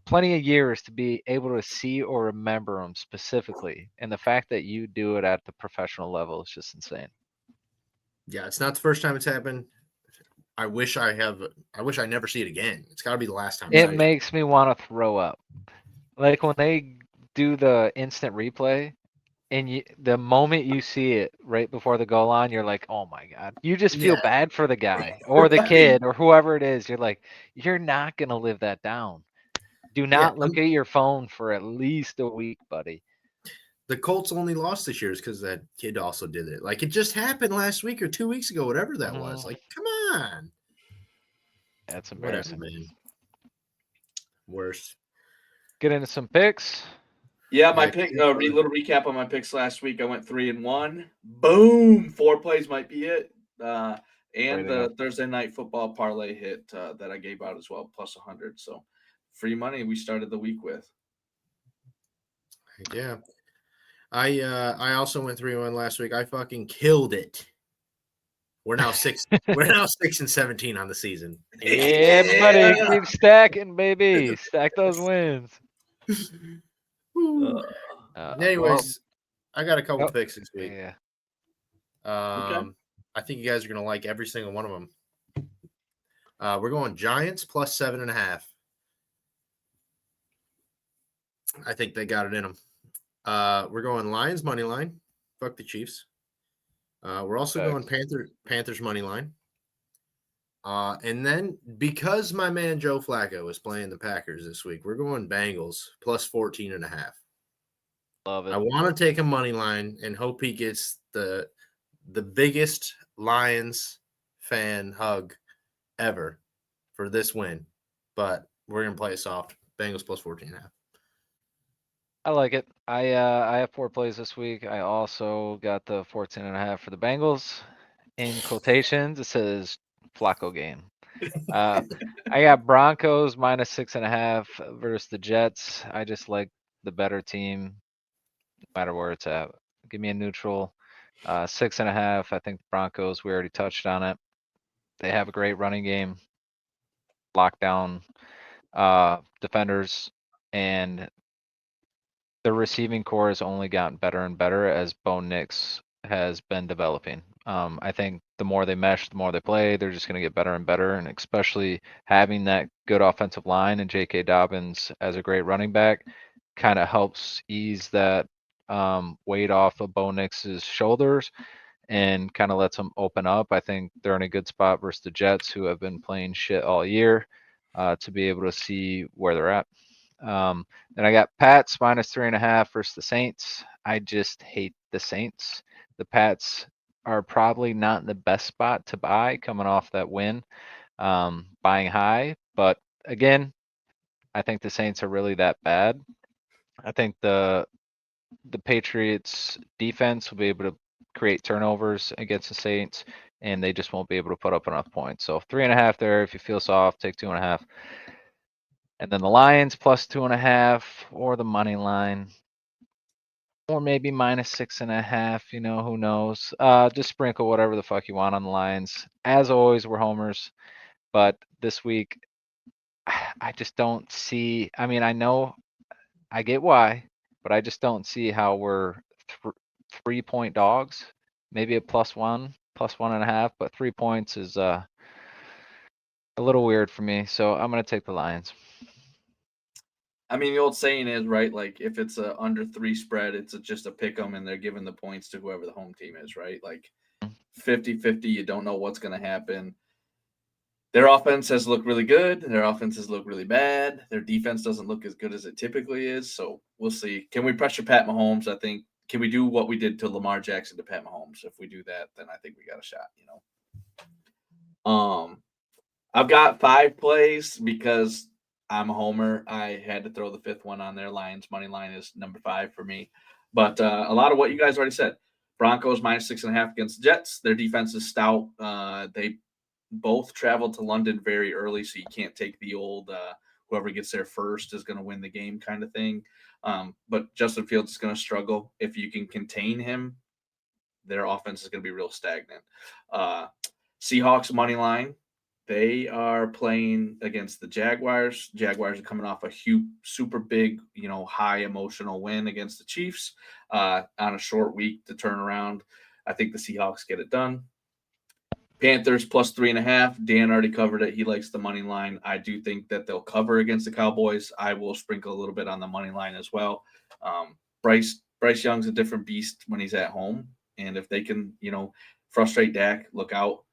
Plenty of years to be able to see or remember them specifically. And the fact that you do it at the professional level is just insane. Yeah, it's not the first time it's happened. I wish I never see it again. It's got to be the last time. It makes me want to throw up. Like when they do the instant replay and the moment you see it right before the goal line, you're like, oh my God. You just feel bad for the guy or the kid or whoever it is. You're like, you're not going to live that down. Do not look at your phone for at least a week, buddy. The Colts only lost this year because that kid also did it. Like it just happened last week or 2 weeks ago, whatever that was. Like, come on. That's embarrassing. Whatever, man. Worse. Get into some picks. Yeah, my pick. Little recap on my picks last week. I went 3-1. Boom, 4 plays might be it. And the Thursday night football parlay hit that I gave out as well, plus 100. So free money we started the week with. Yeah. I also went 3-1 last week. I fucking killed it. We're now 6 and 17 on the season. Yeah, buddy. Keep stacking, baby. Stack those wins. Anyways, I got a couple picks this week. Yeah. I think you guys are gonna like every single one of them. We're going Giants plus 7.5. I think they got it in them. We're going Lions money line. Fuck the Chiefs. We're also going Panthers money line. And then because my man Joe Flacco is playing the Packers this week, we're going Bengals plus 14.5. Love it. I want to take a money line and hope he gets the biggest Lions fan hug ever for this win. But we're gonna play it soft. Bengals plus 14.5. I like it. I have 4 plays this week. I also got the 14.5 for the Bengals. In quotations, it says Flacco game. I got Broncos minus 6.5 versus the Jets. I just like the better team, no matter where it's at. Give me a neutral. 6.5. I think the Broncos, we already touched on it. They have a great running game. Lockdown defenders, and the receiving core has only gotten better and better as Bo Nix has been developing. I think the more they mesh, the more they play, they're just going to get better and better. And especially having that good offensive line and J.K. Dobbins as a great running back kind of helps ease that weight off of Bo Nix's shoulders and kind of lets them open up. I think they're in a good spot versus the Jets, who have been playing shit all year, to be able to see where they're at. Then I got Pats -3.5 versus the Saints. I just hate the Saints. The Pats are probably not in the best spot to buy coming off that win, buying high. But again, I think the Saints are really that bad. I think the Patriots defense will be able to create turnovers against the Saints, and they just won't be able to put up enough points. So 3.5 there. If you feel soft, take 2.5. And then the Lions +2.5 or the money line. Or maybe -6.5, who knows? Just sprinkle whatever the fuck you want on the Lions. As always, we're homers. But this week, I just don't see. I mean, I know I get why, but I just don't see how we're 3-point dogs. Maybe a +1, +1.5, but 3 points is a little weird for me. So I'm gonna take the Lions. I mean, the old saying is, right, like if it's a under 3 spread, it's just a pick 'em and they're giving the points to whoever the home team is, right? Like 50-50, you don't know what's going to happen. Their offense has looked really good. Their offenses look really bad. Their defense doesn't look as good as it typically is. So we'll see. Can we pressure Pat Mahomes? I think. Can we do what we did to Lamar Jackson to Pat Mahomes? If we do that, then I think we got a shot. I've got 5 plays because I'm a homer. I had to throw the 5th one on there. Lions money line is number 5 for me. But a lot of what you guys already said. Broncos -6.5 against the Jets. Their defense is stout. They both traveled to London very early, so you can't take the old whoever gets there first is going to win the game kind of thing. But Justin Fields is going to struggle. If you can contain him, their offense is going to be real stagnant. Seahawks money line. They are playing against the Jaguars. Jaguars are coming off a huge, super big, high emotional win against the Chiefs on a short week to turn around. I think the Seahawks get it done. Panthers +3.5. Dan already covered it. He likes the money line. I do think that they'll cover against the Cowboys. I will sprinkle a little bit on the money line as well. Bryce Young's a different beast when he's at home, and if they can, frustrate Dak, look out.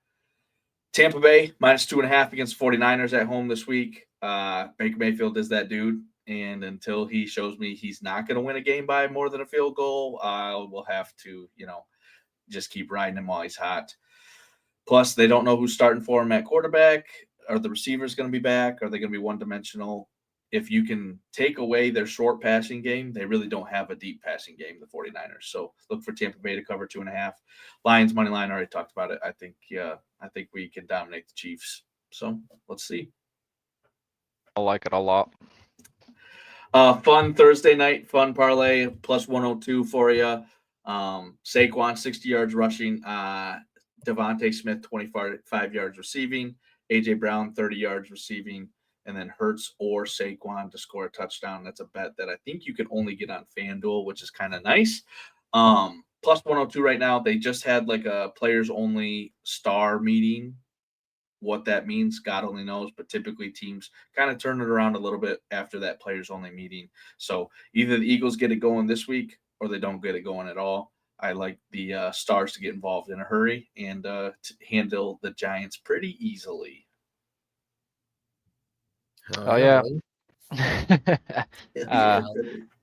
Tampa Bay -2.5 against 49ers at home this week. Baker Mayfield is that dude, and until he shows me he's not going to win a game by more than a field goal, I will have to, just keep riding him while he's hot. Plus, they don't know who's starting for him at quarterback. Are the receivers going to be back? Are they going to be one-dimensional? If you can take away their short passing game, they really don't have a deep passing game, the 49ers. So look for Tampa Bay to cover 2.5. Lions money line, already talked about it. I think we can dominate the Chiefs. So let's see. I like it a lot. Fun Thursday night, fun parlay, +102 for you. Saquon, 60 yards rushing. Devontae Smith, 25 yards receiving. A.J. Brown, 30 yards receiving. And then Hurts or Saquon to score a touchdown. That's a bet that I think you can only get on FanDuel, which is kind of nice. +102 right now. They just had like a players-only star meeting. What that means, God only knows. But typically teams kind of turn it around a little bit after that players-only meeting. So either the Eagles get it going this week or they don't get it going at all. I like the Stars to get involved in a hurry and to handle the Giants pretty easily. Oh yeah.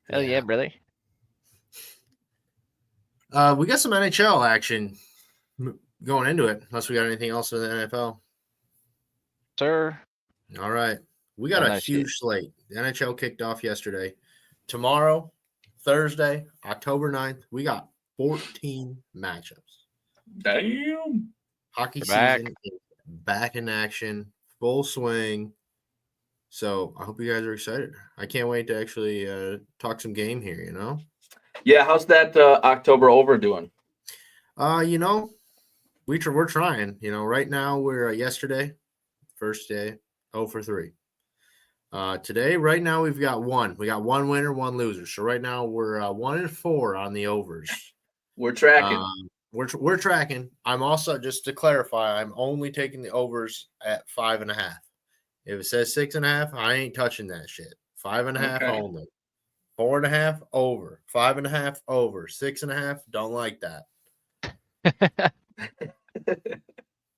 Hell yeah, brother. We got some NHL action going into it, unless we got anything else in the NFL. Sir. All right. We got a huge slate. The NHL kicked off yesterday. Tomorrow, Thursday, October 9th, we got 14 matchups. Damn. Hockey season is back in action, full swing. So I hope you guys are excited. I can't wait to actually talk some game here, Yeah, how's that October over doing? We're trying. Right now we're yesterday, first day, 0 for 3. Today, right now we've got one. We got one winner, one loser. So right now we're 1 and 4 on the overs. We're tracking. we're tracking. I'm also, just to clarify, I'm only taking the overs at 5.5. If it says 6.5, I ain't touching that shit. 5.5 Okay. only. 4.5 over. 5.5 over. 6.5, don't like that.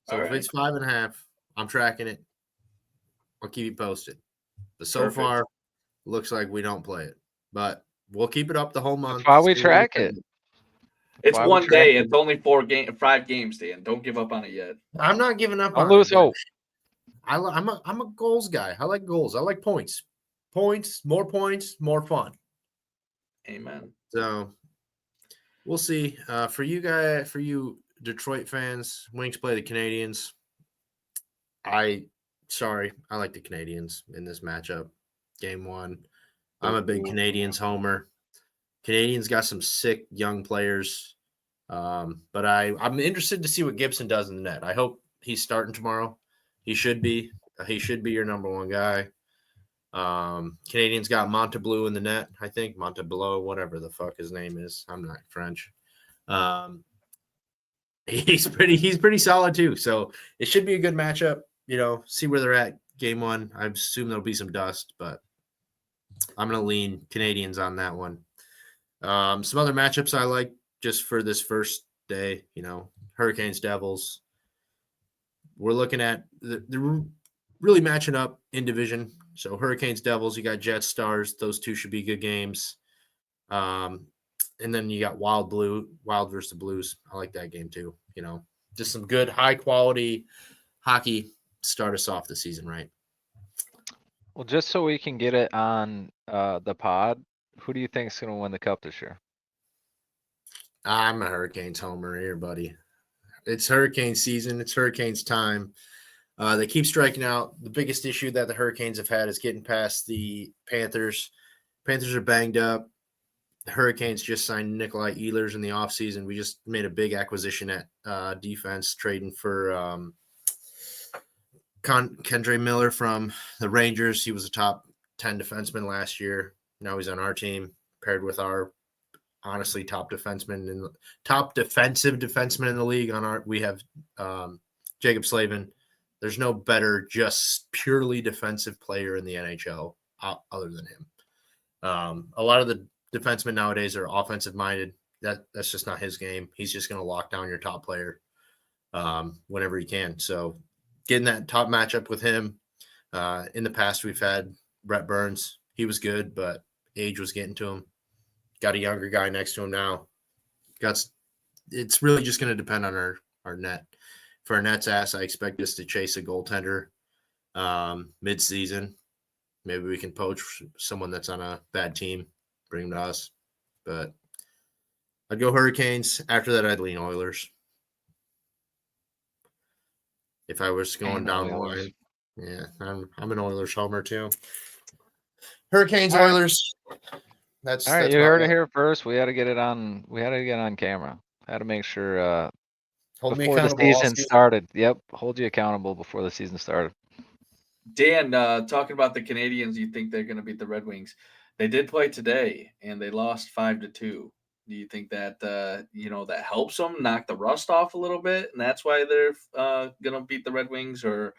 So All if right. it's 5.5, I'm tracking it. I'll keep you posted. But so Perfect. far, looks like we don't play it. But we'll keep it up the whole month. That's why we see where track we it. go. It's Why we one track day. it. It's only 5 games, Dan. Don't give up on it yet. I'm not giving up Don't on lose it. but hope. I'm a goals guy. I like goals. I like points. Points, more fun. Amen. So we'll see. For you Detroit fans, Wings play the Canadians. I like the Canadians in this matchup. Game 1. I'm a big Canadians homer. Canadians got some sick young players. But I'm interested to see what Gibson does in the net. I hope he's starting tomorrow. He should be. He should be your number one guy. Canadians got Montebleu in the net, I think. Montebleu, whatever the fuck his name is. I'm not French. He's pretty solid too. So it should be a good matchup. See where they're at game 1. I assume there'll be some dust, but I'm gonna lean Canadians on that one. Some other matchups I like just for this first day, Hurricanes, Devils. We're looking at they're really matching up in division. So Hurricanes, Devils, you got Jets, Stars. Those two should be good games. And then you got Wild versus the Blues. I like that game too. Just some good high quality hockey start us off the season, right? Well, just so we can get it on the pod, who do you think is going to win the cup this year? I'm a Hurricanes homer here, buddy. It's Hurricane season. It's Hurricanes time. They keep striking out. The biggest issue that the Hurricanes have had is getting past the Panthers. Panthers are banged up. The Hurricanes just signed Nikolai Ehlers in the offseason. We just made a big acquisition at defense, trading for Kendre Miller from the Rangers. He was a top 10 defenseman last year. Now he's on our team, paired with our honestly top defensive defenseman in the league. We have Jacob Slavin. There's no better, just purely defensive player in the NHL other than him. A lot of the defensemen nowadays are offensive minded. That's just not his game. He's just going to lock down your top player whenever he can. So getting that top matchup with him. In the past, we've had Brett Burns. He was good, but age was getting to him. Got a younger guy next to him now. It's really just going to depend on our net. For our net's ass, I expect us to chase a goaltender mid-season. Maybe we can poach someone that's on a bad team, bring him to us. But I'd go Hurricanes. After that, I'd lean Oilers. If I was going down the line. Yeah, I'm an Oilers homer too. Hurricanes, All right. Oilers. That's All right, that's you my heard it bet. here first. We had to get it on. We had to get on camera. Had to make sure Hold me before the accountable. season started. Yep, hold you accountable before the season started. Dan, talking about the Canadians, you think they're going to beat the Red Wings? They did play today, and they lost 5-2. Do you think that that helps them knock the rust off a little bit, and that's why they're going to beat the Red Wings, or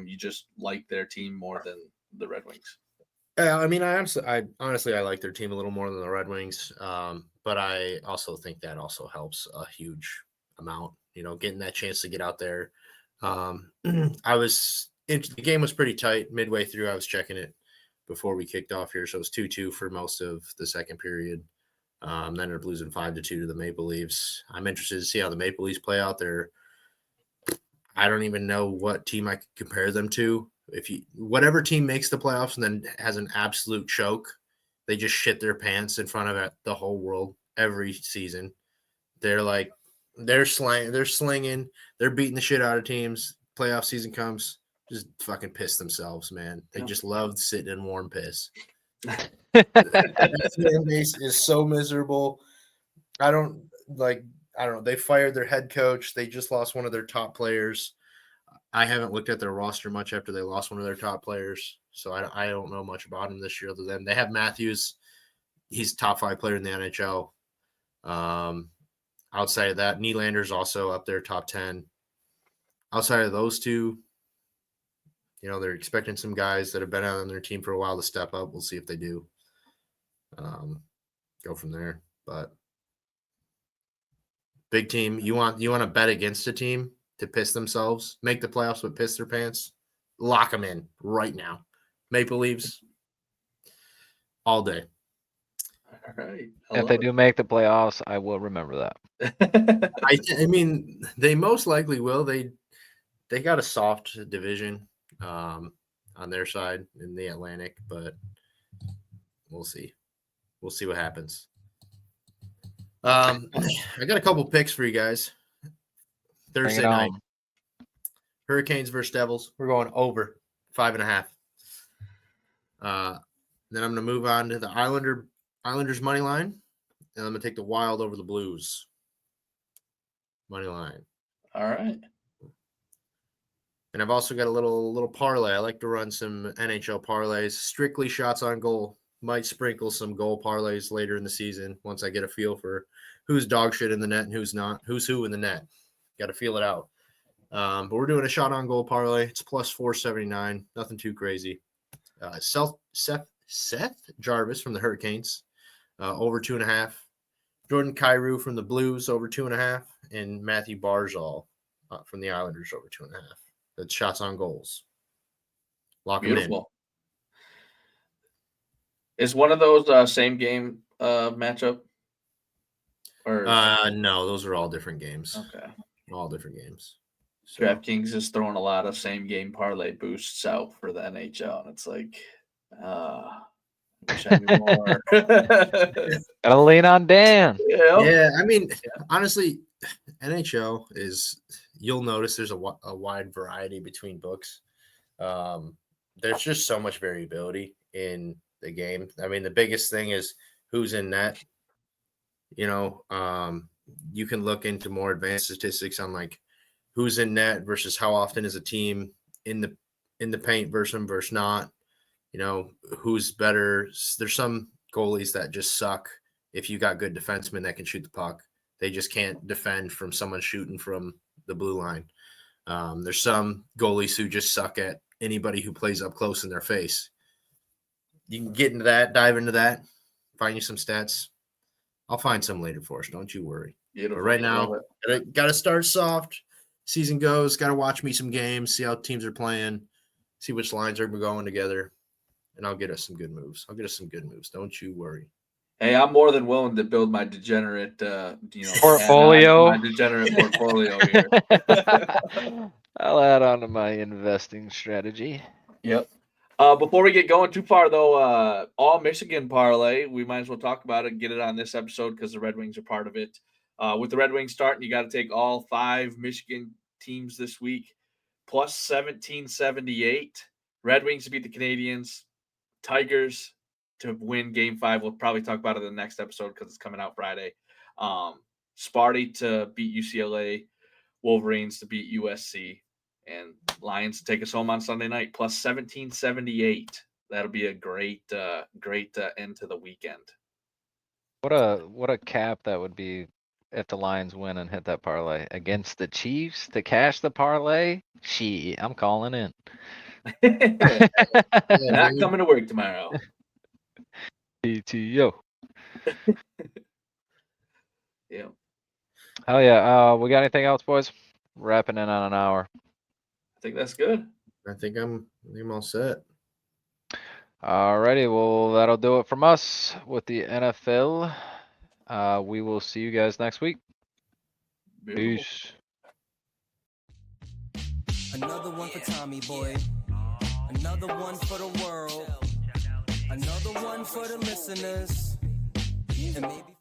you just like their team more than the Red Wings? Yeah, I mean, I honestly like their team a little more than the Red Wings, but I also think that also helps a huge amount. Getting that chance to get out there. The game was pretty tight midway through. I was checking it before we kicked off here, so it was 2-2 for most of the second period. Then ended up losing 5-2 to the Maple Leafs. I'm interested to see how the Maple Leafs play out there. I don't even know what team I could compare them to. Whatever team makes the playoffs and then has an absolute choke, they just shit their pants in front of the whole world every season. They're slinging, they're beating the shit out of teams. Playoff season comes, just fucking piss themselves, man. They just love sitting in warm piss. That fan base is so miserable. I don't know. They fired their head coach. They just lost one of their top players. I haven't looked at their roster much after they lost one of their top players, so I don't know much about them this year other than they have Matthews. He's top 5 player in the NHL. Outside of that, Nylander's also up there, top 10. Outside of those two, they're expecting some guys that have been out on their team for a while to step up. We'll see if they do. Go from there. But big team, you want to bet against a team to piss themselves, make the playoffs but piss their pants? Lock them in right now. Maple Leafs all day. All right. If they do make the playoffs, I will remember that. I mean, they most likely will. They got a soft division on their side in the Atlantic, but we'll see. We'll see what happens. I got a couple picks for you guys. Thursday night. Hurricanes versus Devils. We're going over 5.5. Then I'm going to move on to the Islanders money line, and I'm going to take the Wild over the Blues money line. All right. And I've also got a little parlay. I like to run some NHL parlays, strictly shots on goal. Might sprinkle some goal parlays later in the season once I get a feel for who's dog shit in the net and who's not, who's who in the net. Got to feel it out. But we're doing a shot on goal parlay. It's plus 479. Nothing too crazy. Seth Jarvis from the Hurricanes, over 2.5. Jordan Kyrou from the Blues, over 2.5. And Matthew Barzal from the Islanders, over 2.5. That's shots on goals. Lock them in. Is one of those same game matchup? Or no, those are all different games. Okay. All different games. So. DraftKings is throwing a lot of same game parlay boosts out for the NHL, and it's like, wish I knew more. Gotta lean on Dan. Yeah, I mean, honestly, NHL is, you'll notice there's a wide variety between books. There's just so much variability in the game. I mean, the biggest thing is who's in net. You can look into more advanced statistics on like who's in net versus how often is a team in the paint versus not. Who's better. There's some goalies that just suck. If you got good defensemen that can shoot the puck, they just can't defend from someone shooting from the blue line. There's some goalies who just suck at anybody who plays up close in their face. You can get into that, dive into that, find you some stats. I'll find some later for us. Don't you worry. Beautiful. But right now, got to start soft. Season goes. Got to watch me some games, see how teams are playing, see which lines are going together, and I'll get us some good moves. Don't you worry. Hey, I'm more than willing to build my degenerate, portfolio. My degenerate portfolio here. I'll add on to my investing strategy. Yep. Before we get going too far, though, all Michigan parlay, we might as well talk about it and get it on this episode because the Red Wings are part of it. With the Red Wings starting, you got to take all 5 Michigan teams this week, plus 1778. Red Wings to beat the Canadians, Tigers to win Game 5. We'll probably talk about it in the next episode because it's coming out Friday. Sparty to beat UCLA, Wolverines to beat USC. And Lions to take us home on Sunday night, plus 1778. That'll be a great end to the weekend. What a cap that would be if the Lions win and hit that parlay against the Chiefs to cash the parlay. I'm calling in. Not coming to work tomorrow. PTO. Yeah. Oh yeah. We got anything else, boys? Wrapping in on an hour. I think that's good. I think I'm all set. Alrighty, well that'll do it from us with the NFL. We will see you guys next week. Beautiful. Peace. Another one for Tommy boy. Another one for the world. Another one for the listeners. And maybe